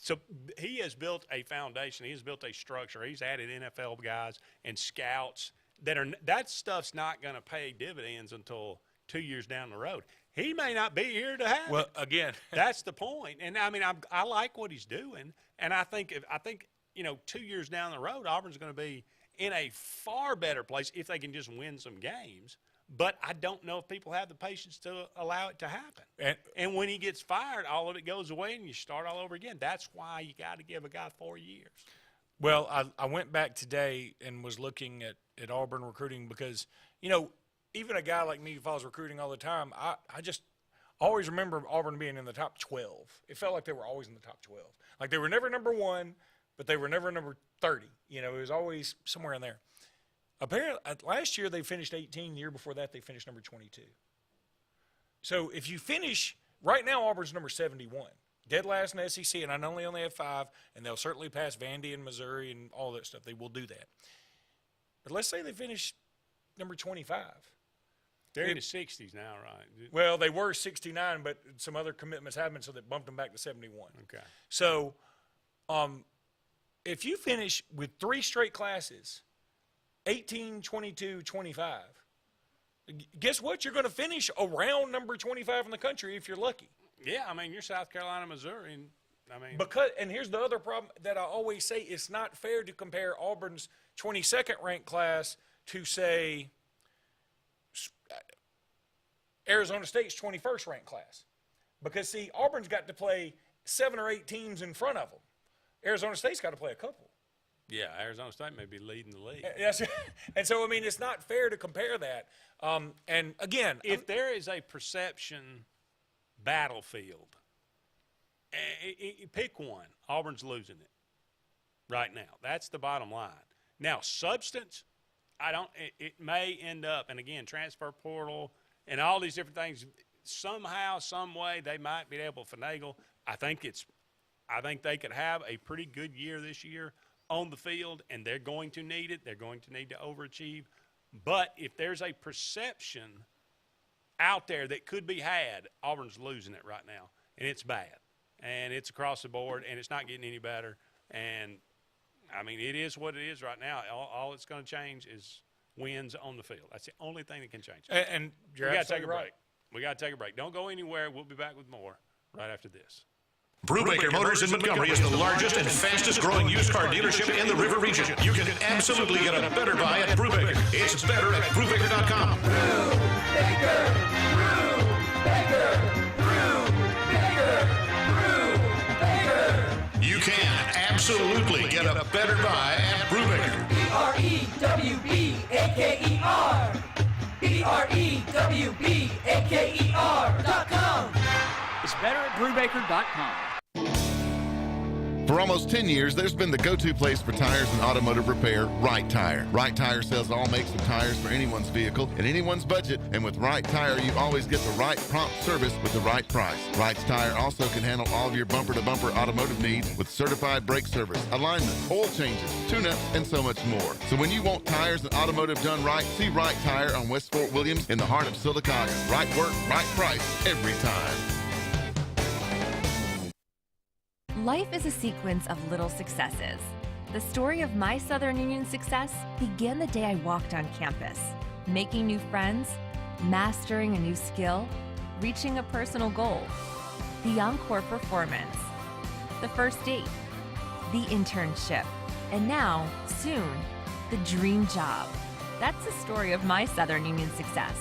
so he has built a foundation. He has built a structure. He's added NFL guys and scouts that stuff's not going to pay dividends until – 2 years down the road. He may not be here to have it. Again, that's the point. And I mean, I like what he's doing, and I think you know, 2 years down the road, Auburn's going to be in a far better place if they can just win some games. But I don't know if people have the patience to allow it to happen. And when he gets fired, all of it goes away, and you start all over again. That's why you got to give a guy 4 years. Well, I went back today and was looking at Auburn recruiting because, you know, even a guy like me who follows recruiting all the time, I just always remember Auburn being in the top 12. It felt like they were always in the top 12. Like they were never number 1, but they were never number 30. You know, it was always somewhere in there. Apparently, last year they finished 18. The year before that, they finished number 22. So if you finish – right now Auburn's number 71. Dead last in the SEC, and I know they only have 5, and they'll certainly pass Vandy and Missouri and all that stuff. They will do that. But let's say they finish number 25. They're in the 60s now, right? Well, they were 69, but some other commitments happened, so they bumped them back to 71. Okay. So if you finish with 3 straight classes, 18, 22, 25, guess what? You're going to finish around number 25 in the country if you're lucky. Yeah, I mean, you're South Carolina, Missouri, and I mean. And here's the other problem that I always say: it's not fair to compare Auburn's 22nd ranked class to, say, Arizona State's 21st ranked class. Because, see, Auburn's got to play 7 or 8 teams in front of them. Arizona State's got to play a couple. Yeah, Arizona State may be leading the league. Yes, and so, I mean, it's not fair to compare that. And, again, if there is a perception battlefield, pick one. Auburn's losing it. right now. That's the bottom line. Now, substance, it may end up, and again, transfer portal and all these different things, somehow, some way, they might be able to finagle. I think they could have a pretty good year this year on the field, and they're going to need it. They're going to need to overachieve. But if there's a perception out there that could be had, Auburn's losing it right now, and it's bad. And it's across the board, and it's not getting any better. And, I mean, it is what it is right now. All it's going to change is wins on the field. That's the only thing that can change. And you're we got to take a absolutely break. We got to take a break. Don't go anywhere. We'll be back with more right after this. Brubaker Motors in Montgomery is the largest and fastest growing used car dealership in the River Region. You can absolutely get a better buy at Brubaker. It's better at Brubaker.com. Brubaker, You can absolutely get a better buy at Brubaker. BREWBAKER. BREWBAKER.com. It's better at Brubaker.com. For almost 10 years, there's been the go-to place for tires and automotive repair, Right Tire. Right Tire sells all makes of tires for anyone's vehicle and anyone's budget, and with Right Tire, you always get the right prompt service with the right price. Right Tire also can handle all of your bumper-to-bumper automotive needs with certified brake service, alignment, oil changes, tune-ups, and so much more. So when you want tires and automotive done right, see Right Tire on West Fort Williams in the heart of Sylacauga. Right work, right price, every time. Life is a sequence of little successes. The story of my Southern Union success began the day I walked on campus, making new friends, mastering a new skill, reaching a personal goal, the encore performance, the first date, the internship, and now, soon, the dream job. That's the story of my Southern Union success.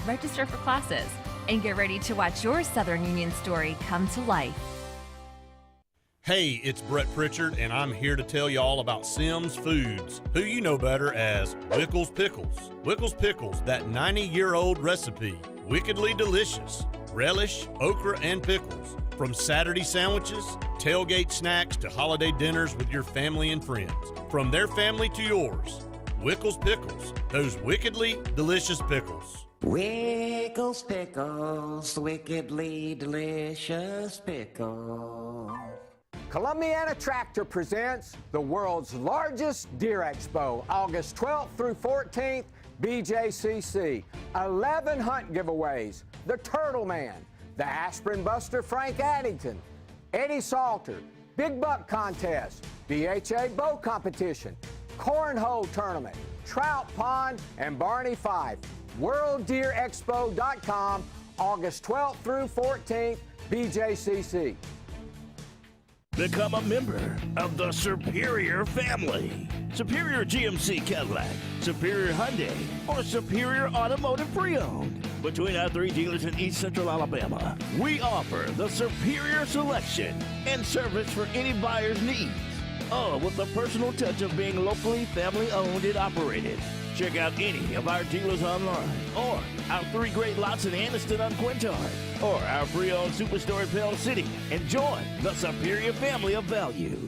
Register for classes and get ready to watch your Southern Union story come to life. Hey, it's Brett Pritchard, and I'm here to tell you all about Sims Foods, who you know better as Wickles Pickles. Wickles Pickles, that 90-year-old recipe, wickedly delicious. Relish, okra, and pickles. From Saturday sandwiches, tailgate snacks, to holiday dinners with your family and friends. From their family to yours. Wickles Pickles, those wickedly delicious pickles. Wickles Pickles, wickedly delicious pickles. Columbiana Tractor presents the world's largest Deer Expo, August 12th through 14th, BJCC. 11 hunt giveaways, the Turtle Man, the Aspirin Buster Frank Addington, Eddie Salter, Big Buck Contest, BHA Bow Competition, Cornhole Tournament, Trout Pond, and Barney Fife. WorldDeerExpo.com, August 12th through 14th, BJCC. Become a member of the Superior family. Superior GMC Cadillac, Superior Hyundai, or Superior Automotive Pre-Owned. Between our 3 dealers in East Central Alabama, we offer the superior selection and service for any buyer's needs. All with the personal touch of being locally family-owned and operated. Check out any of our dealers online, or our 3 great lots in Anniston on Quintard, or our pre-owned superstore in Pell City, and join the Superior family of value.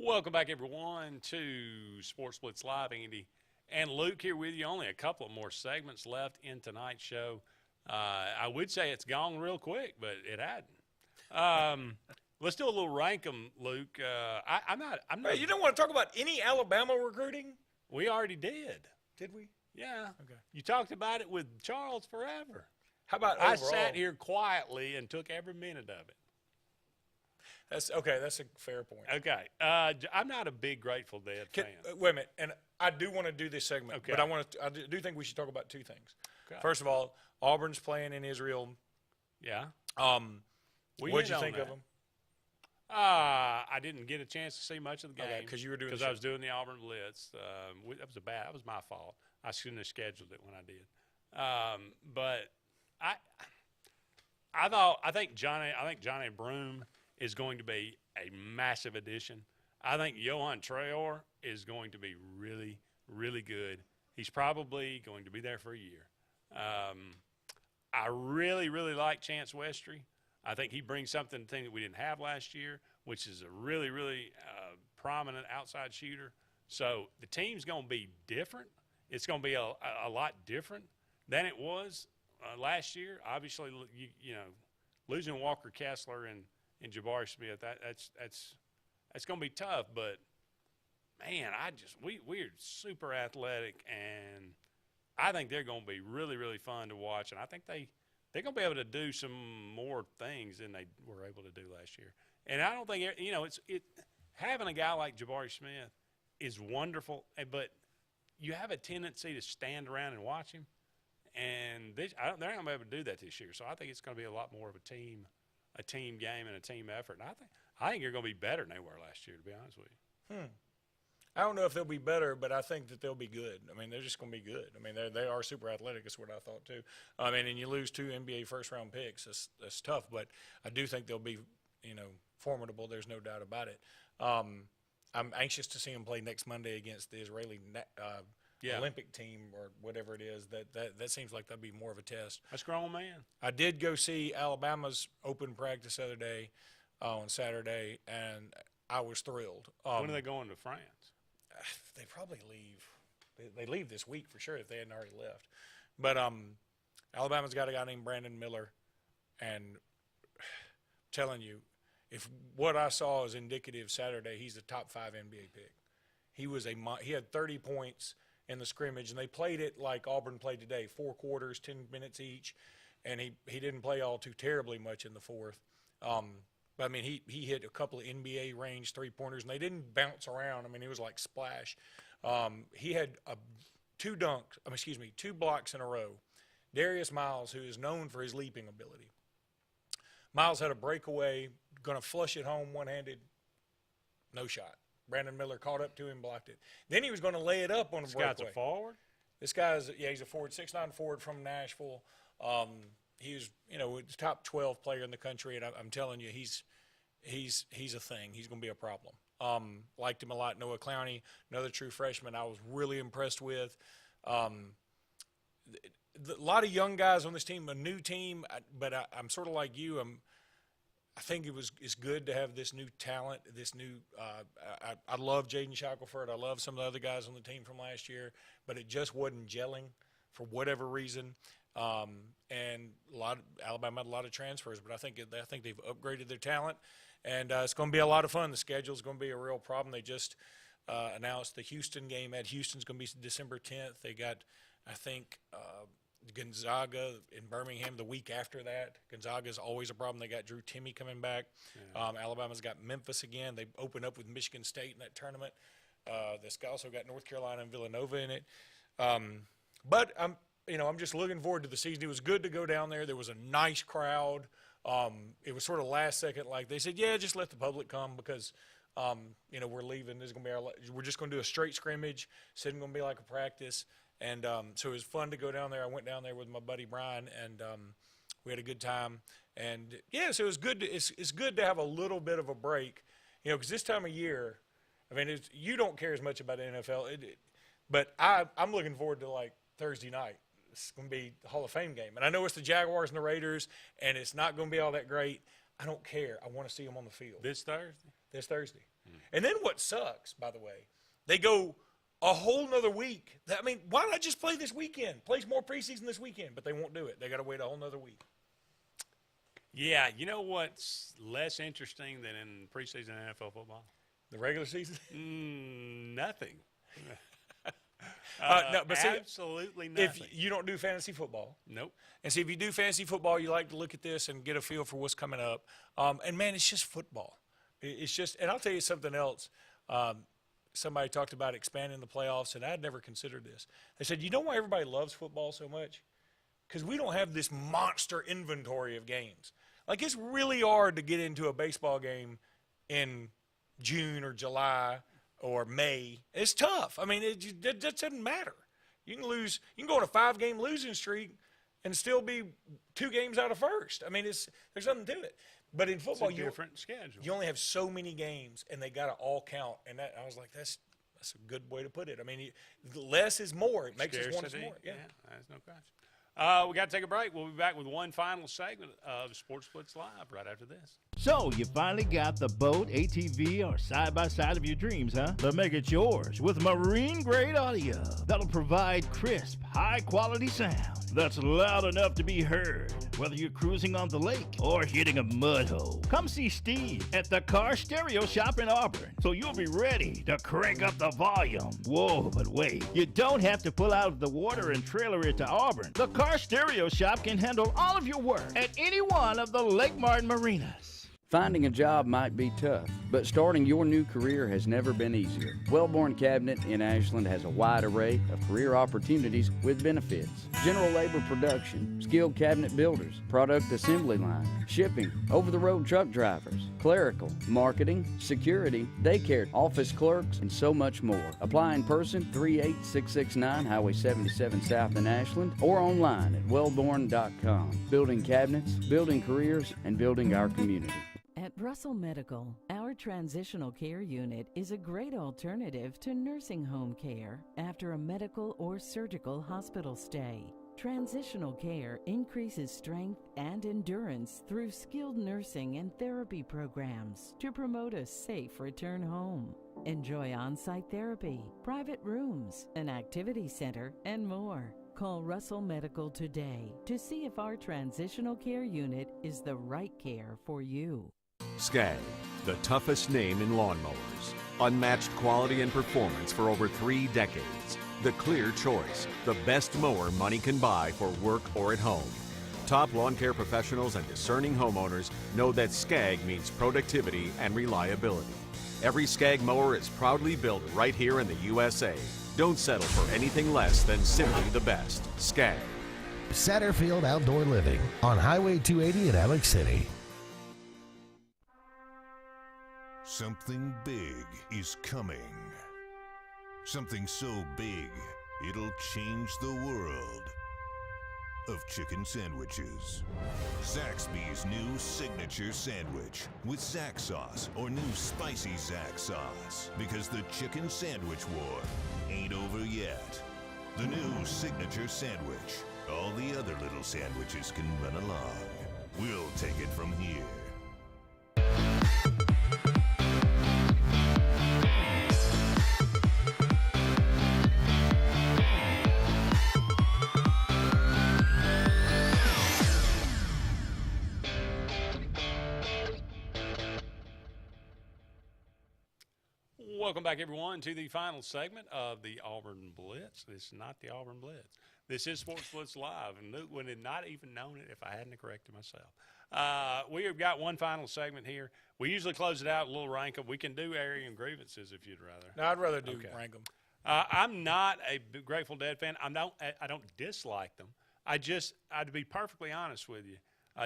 Welcome back, everyone, to Sports Blitz Live. Andy and Luke here with you. Only a couple of more segments left in tonight's show. I would say it's gone real quick, but it hadn't. Let's do a little rank 'em, Luke. I'm not. Hey, you don't want to talk about any Alabama recruiting? We already did. Did we? Yeah. Okay. You talked about it with Charles forever. How about I overall? sat here quietly and took every minute of it. That's okay. That's a fair point. Okay. I'm not a big Grateful Dead fan. Wait a minute, and I do want to do this segment, Okay. but I do think we should talk about 2 things. Okay. First of all, Auburn's playing in Israel. Yeah. What did you think of them? I didn't get a chance to see much of the game Okay, 'cause you were doing the because I show. was doing the Auburn Blitz. That was my fault. I shouldn't have scheduled it when I did. But I think Johnny Broome is going to be a massive addition. I think Johan Traor is going to be really, really good. He's probably going to be there for a year. I really, really like Chance Westry. I think he brings something to the team that we didn't have last year, which is a really, really prominent outside shooter. So the team's going to be different. It's going to be a lot different than it was last year. Obviously, you know, losing Walker Kessler and Jabari Smith, that's going to be tough. But man, we're super athletic, and I think they're going to be really, really fun to watch. And I think they're going to be able to do some more things than they were able to do last year. And I don't think, you know, having a guy like Jabari Smith is wonderful, but you have a tendency to stand around and watch him. And they're not going to be able to do that this year. So I think it's going to be a lot more of a team game and a team effort. And I think you're going to be better than they were last year, to be honest with you. I don't know if they'll be better, but I think that they'll be good. I mean, they're just going to be good. I mean, they are super athletic is what I thought too. I mean, and you lose 2 NBA first-round picks. That's tough, but I do think they'll be, you know, formidable. There's no doubt about it. I'm anxious to see them play next Monday against the Israeli Olympic team or whatever it is. That seems like that'd be more of a test. That's grown man. I did go see Alabama's open practice the other day on Saturday, and I was thrilled. When are they going to France? They probably leave. They leave this week for sure if they hadn't already left. But Alabama's got a guy named Brandon Miller, and I'm telling you, if what I saw is indicative Saturday, he's a top 5 NBA pick. He had 30 points in the scrimmage, and they played it like Auburn played today, 4 quarters, 10 minutes each, and he didn't play all too terribly much in the fourth. But I mean, he hit a couple of NBA range 3-pointers, and they didn't bounce around. I mean, it was like splash. He had 2 blocks in a row. Darius Miles, who is known for his leaping ability. Miles had a breakaway, going to flush it home one-handed, no shot. Brandon Miller caught up to him, blocked it. Then he was going to lay it up on a breakaway. This guy's a forward? This guy's, he's a forward, 6'9" forward from Nashville. He was, you know, the top 12 player in the country, and I'm telling you, he's a thing. He's going to be a problem. Liked him a lot. Noah Clowney, another true freshman I was really impressed with. A lot of young guys on this team, a new team, but I'm sort of like you. I think it's good to have this new talent, this new I love Jaden Shackelford. I love some of the other guys on the team from last year, but it just wasn't gelling for whatever reason. And Alabama had a lot of transfers, but I think they've upgraded their talent, and it's going to be a lot of fun. The schedule is going to be a real problem. They just announced the Houston game at Houston's going to be December 10th. They got, I think, Gonzaga in Birmingham the week after that. Gonzaga is always a problem. They got Drew Timme coming back. Yeah. Alabama's got Memphis again. They opened up with Michigan State in that tournament. They also got North Carolina and Villanova in it. But I'm just looking forward to the season. It was good to go down there. There was a nice crowd. It was sort of last second, like they said, yeah, just let the public come because, we're leaving. This is going to be we're just going to do a straight scrimmage. It's going to be like a practice. And so it was fun to go down there. I went down there with my buddy Brian, and we had a good time. And, yeah, so it was good. It's good to have a little bit of a break, because this time of year, I mean, you don't care as much about the NFL. But I'm looking forward to, like, Thursday night. It's going to be the Hall of Fame game. And I know it's the Jaguars and the Raiders, and it's not going to be all that great. I don't care. I want to see them on the field. This Thursday? This Thursday. And then what sucks, by the way, they go a whole nother week. I mean, why not just play this weekend? Play more preseason this weekend, but they won't do it. They got to wait a whole nother week. Yeah, you know what's less interesting than in preseason NFL football? The regular season? Nothing. No, but see, absolutely nothing. If you don't do fantasy football. Nope. And see, if you do fantasy football, you like to look at this and get a feel for what's coming up. And, man, it's just football. It's just – and I'll tell you something else. Somebody talked about expanding the playoffs, and I'd never considered this. They said, you know why everybody loves football so much? Because we don't have this monster inventory of games. Like, it's really hard to get into a baseball game in June or July or May. It's tough. I mean, it doesn't matter. You can lose. You can go on a 5-game losing streak and still be 2 games out of first. I mean, there's nothing to it. But in football, it's a different schedule. You only have so many games, and they got to all count. And that, I was like, that's a good way to put it. I mean, less is more. It makes us want more. Yeah, that's no question. We got to take a break. We'll be back with one final segment of Sports Blitz Live right after this. So, you finally got the boat, ATV, or side-by-side of your dreams, huh? But make it yours with marine-grade audio that'll provide crisp, high-quality sound that's loud enough to be heard, whether you're cruising on the lake or hitting a mud hole. Come see Steve at the Car Stereo Shop in Auburn, so you'll be ready to crank up the volume. Whoa, but wait, you don't have to pull out of the water and trailer it to Auburn. The Car Stereo Shop can handle all of your work at any one of the Lake Martin marinas. Finding a job might be tough, but starting your new career has never been easier. Wellborn Cabinet in Ashland has a wide array of career opportunities with benefits. General labor production, skilled cabinet builders, product assembly line, shipping, over-the-road truck drivers, clerical, marketing, security, daycare, office clerks, and so much more. Apply in person, 38669 Highway 77 South in Ashland, or online at wellborn.com. Building cabinets, building careers, and building our community. At Russell Medical, our transitional care unit is a great alternative to nursing home care after a medical or surgical hospital stay. Transitional care increases strength and endurance through skilled nursing and therapy programs to promote a safe return home. Enjoy on-site therapy, private rooms, an activity center, and more. Call Russell Medical today to see if our transitional care unit is the right care for you. Skag, the toughest name in lawnmowers. Unmatched quality and performance for over 3 decades. The clear choice, the best mower money can buy for work or at home. Top lawn care professionals and discerning homeowners know that Skag means productivity and reliability. Every Skag mower is proudly built right here in the USA. Don't settle for anything less than simply the best. Skag. Satterfield Outdoor Living on Highway 280 in Alex City. Something big is coming. Something so big, it'll change the world of chicken sandwiches. Zaxby's new signature sandwich with Zax sauce or new spicy Zax sauce. Because the chicken sandwich war ain't over yet. The new signature sandwich. All the other little sandwiches can run along. We'll take it from here. Welcome back, everyone, to the final segment of the Auburn Blitz. This is not the Auburn Blitz. This is Sports Blitz Live, and Luke would have not even known it if I hadn't corrected myself. We have got one final segment here. We usually close it out with a little rank 'em. We can do area and grievances if you'd rather. No, I'd rather do rank them. I'm not a Grateful Dead fan. I don't dislike them. To be perfectly honest with you,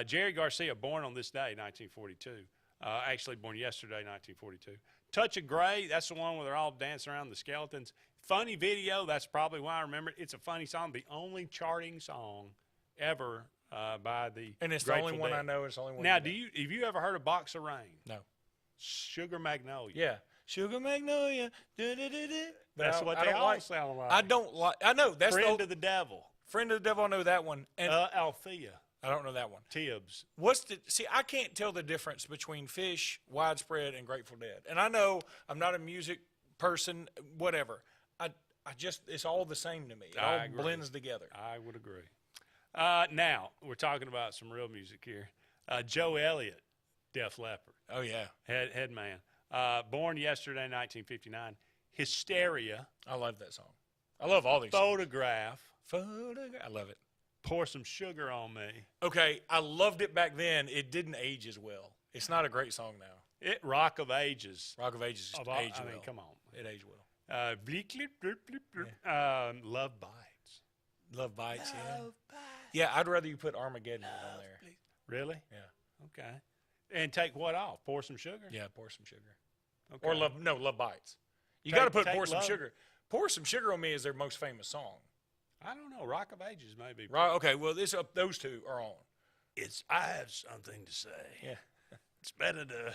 Jerry Garcia, born on this day, 1942. Actually born yesterday, 1942. Touch of Grey, that's the one where they're all dancing around the skeletons. Funny video, that's probably why I remember it. It's a funny song, the only charting song ever by the And it's Grateful the only one Dead. I know. It's the only one. Now, have you ever heard of Box of Rain? No. Sugar Magnolia. Yeah. Sugar Magnolia. That's what they all sound like. I don't like. I know that's Friend of the Devil. Friend of the Devil. I know that one. And Althea. I don't know that one. Tibbs. I can't tell the difference between Fish, Widespread, and Grateful Dead. And I know I'm not a music person, whatever. I just, it's all the same to me. It all blends together. I would agree. Now, we're talking about some real music here. Joe Elliott, Def Leppard. Oh, yeah. Head man. Born yesterday, 1959. Hysteria. I love that song. I love all these Photograph. I love it. Pour Some Sugar on Me. Okay, I loved it back then. It didn't age as well. It's not a great song now. Rock of Ages. Rock of Ages aged well. I mean, come on. It aged well. Love Bites. Love Bites, yeah. Yeah, I'd rather you put Armageddon on there. Really? Yeah. Okay. And take what off? Pour Some Sugar? Yeah, Pour Some Sugar. Okay. Or Love Bites. You got to put Pour Some Sugar. Pour Some Sugar on Me is their most famous song. I don't know. Rock of Ages maybe. Right. Okay. Well, those two are on. I have something to say. Yeah. It's better to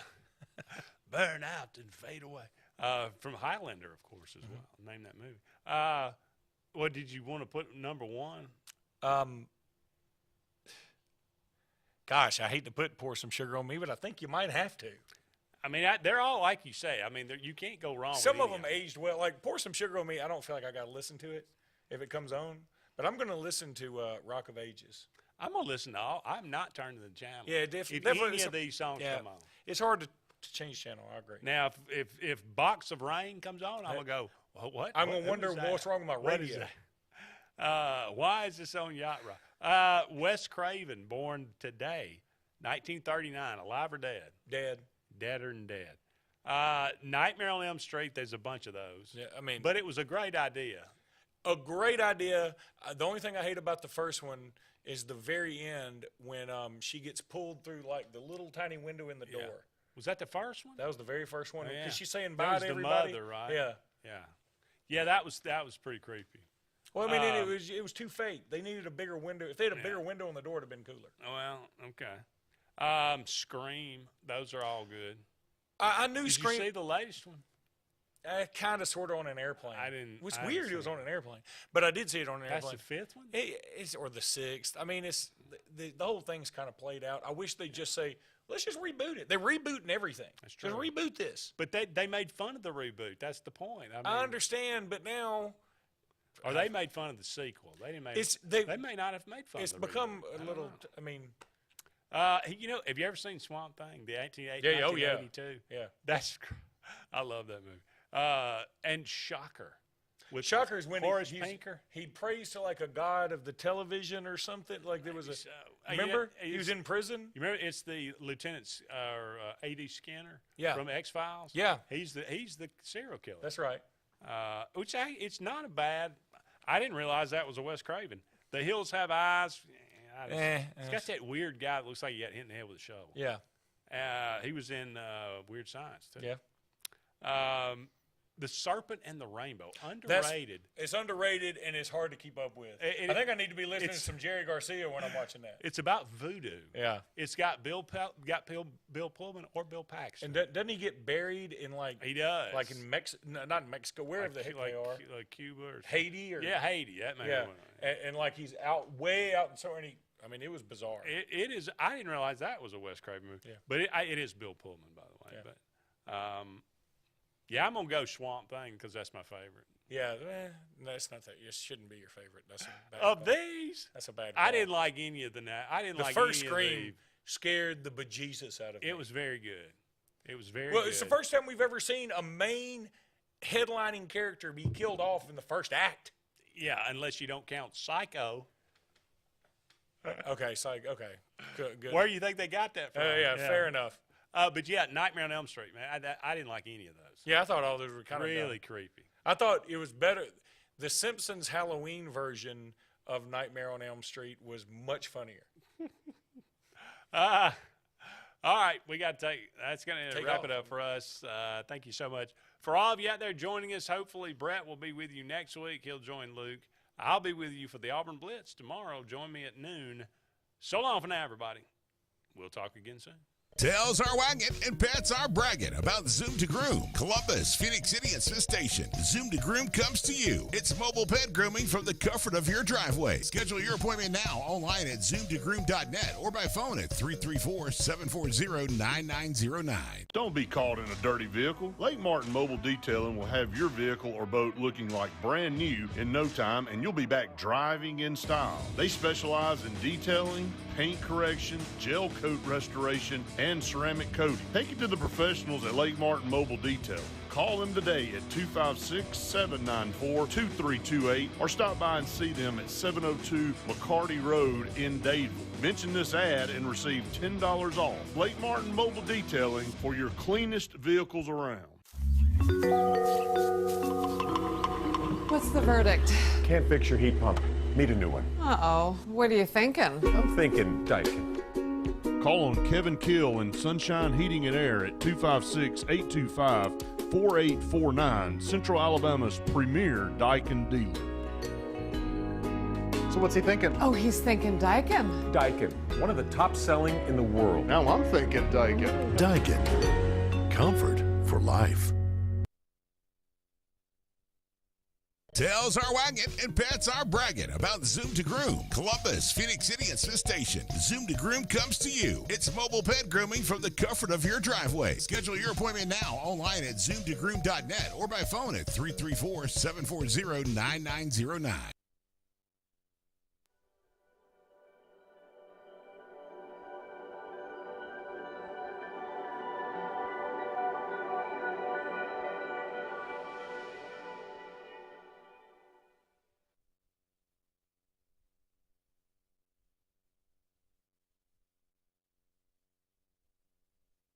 burn out than fade away. From Highlander, of course, as well. Name that movie. What did you want to put number one? Gosh, I hate to pour some sugar on me, but I think you might have to. I mean, they're all like you say. I mean, you can't go wrong. Some with of them aged well. Like Pour Some Sugar on Me, I don't feel like I got to listen to it if it comes on. But I'm going to listen to Rock of Ages. I'm going to listen to all. I'm not turning the channel. Yeah, If definitely. any of these songs come on. It's hard to change channel. I agree. Now, if Box of Rain comes on, I'm going to go, what? I'm going to wonder what's wrong with my What is radio. that? Why is this on Yacht Rock? Wes Craven, born today, 1939, alive or dead? Dead. Deader than dead. Nightmare on Elm Street, there's a bunch of those. Yeah, I mean. But it was a great idea. A great idea. The only thing I hate about the first one is the very end when she gets pulled through like the little tiny window in the door. Was that the first one? That was the very first one. Oh, Because yeah. she's saying That bye was to the everybody. mother, right? Yeah. Yeah, that was pretty creepy. Well, I mean, it was too fake. They needed a bigger window. If they had a bigger window on the door, it'd have been cooler. Well, okay. Scream, those are all good. I knew Did Scream. you see the latest one? Kind of, sort of on an airplane. I didn't. It was I weird. didn't It was see on an airplane, but I did see it on an That's airplane. the fifth one. Or the sixth. I mean, it's the whole thing's kind of played out. I wish they'd just say, let's just reboot it. They're rebooting everything. That's true. Just reboot this. But they made fun of the reboot. That's the point. I mean, I understand, but now. Or they made fun of the sequel. They didn't make. They may not have made fun. It's of the become reboot. a I little. don't know. I mean. Have you ever seen Swamp Thing? The 1982. Yeah, oh, yeah. 1982? Yeah. I love that movie. And Shocker. With Shocker's when Horace he Pinker. He prays to like a god of the television or something. Like there was a. Remember? He was in prison. You remember? It's the Lieutenant A.D. Skinner. Yeah. From X Files. Yeah. He's the serial killer. That's right. Which it's not a bad. I didn't realize that was a Wes Craven. The Hills Have Eyes. It's got that weird guy that looks like he got hit in the head with a shovel. Yeah. He was in Weird Science too. Yeah. The Serpent and the Rainbow, underrated. It's underrated and it's hard to keep up with. I think I need to be listening to some Jerry Garcia when I'm watching that. It's about voodoo. Yeah. It's got Bill Pullman or Bill Paxton. And doesn't he get buried in like he does, like in Mexico? Not in Mexico, wherever the heck they are, like Cuba or Haiti or Haiti. That may be one. And like he's way out in so many. I mean, it was bizarre. It is. I didn't realize that was a Wes Craven movie. Yeah. But it is Bill Pullman, by the way. Yeah. But yeah, I'm gonna go Swamp Thing because that's my favorite. Yeah, that's not that. It shouldn't be your favorite. That's a bad of call. these. That's a bad. I call. didn't like any of the. I didn't the like first any Scream of scared the bejesus out of me. It was very good. It was very well. good. It's the first time we've ever seen a main headlining character be killed off in the first act. Yeah, unless you don't count Psycho. Okay, Psycho. Okay, good. Where do you think they got that from? Yeah, fair enough. But yeah, Nightmare on Elm Street, man. I didn't like any of those. Yeah, I thought all those were kind of really creepy. I thought it was better. The Simpsons Halloween version of Nightmare on Elm Street was much funnier. All right, we got to that's going to wrap off. it up for us. Thank you so much. For all of you out there joining us, hopefully Brett will be with you next week. He'll join Luke. I'll be with you for the Auburn Blitz tomorrow. Join me at noon. So long for now, everybody. We'll talk again soon. Tails are wagging and pets are bragging about Zoom to Groom. Columbus, Phoenix City, and Smith Station. Zoom to Groom comes to you. It's mobile pet grooming from the comfort of your driveway. Schedule your appointment now online at zoomtogroom.net or by phone at 334-740-9909. Don't be caught in a dirty vehicle. Lake Martin Mobile Detailing will have your vehicle or boat looking like brand new in no time, and you'll be back driving in style. They specialize in detailing, paint correction, gel coat restoration, and ceramic coating. Take it to the professionals at Lake Martin Mobile Detailing. Call them today at 256-794-2328 or stop by and see them at 702 McCarty Road in Dadeville. Mention this ad and receive $10 off. Lake Martin Mobile Detailing for your cleanest vehicles around. What's the verdict? Can't fix your heat pump. Need a new one. Uh-oh. What are you thinking? I'm thinking Daikin. Call on Kevin Kill and Sunshine Heating and Air at 256-825-4849, Central Alabama's premier Daikin dealer. So what's he thinking? Oh, he's thinking Daikin. Daikin, one of the top selling in the world. Now I'm thinking Daikin. Daikin, comfort for life. Tails are wagging and pets are bragging about Zoom to Groom. Columbus, Phoenix City, and Smith Station. Zoom to Groom comes to you. It's mobile pet grooming from the comfort of your driveway. Schedule your appointment now online at zoomtogroom.net or by phone at 334-740-9909.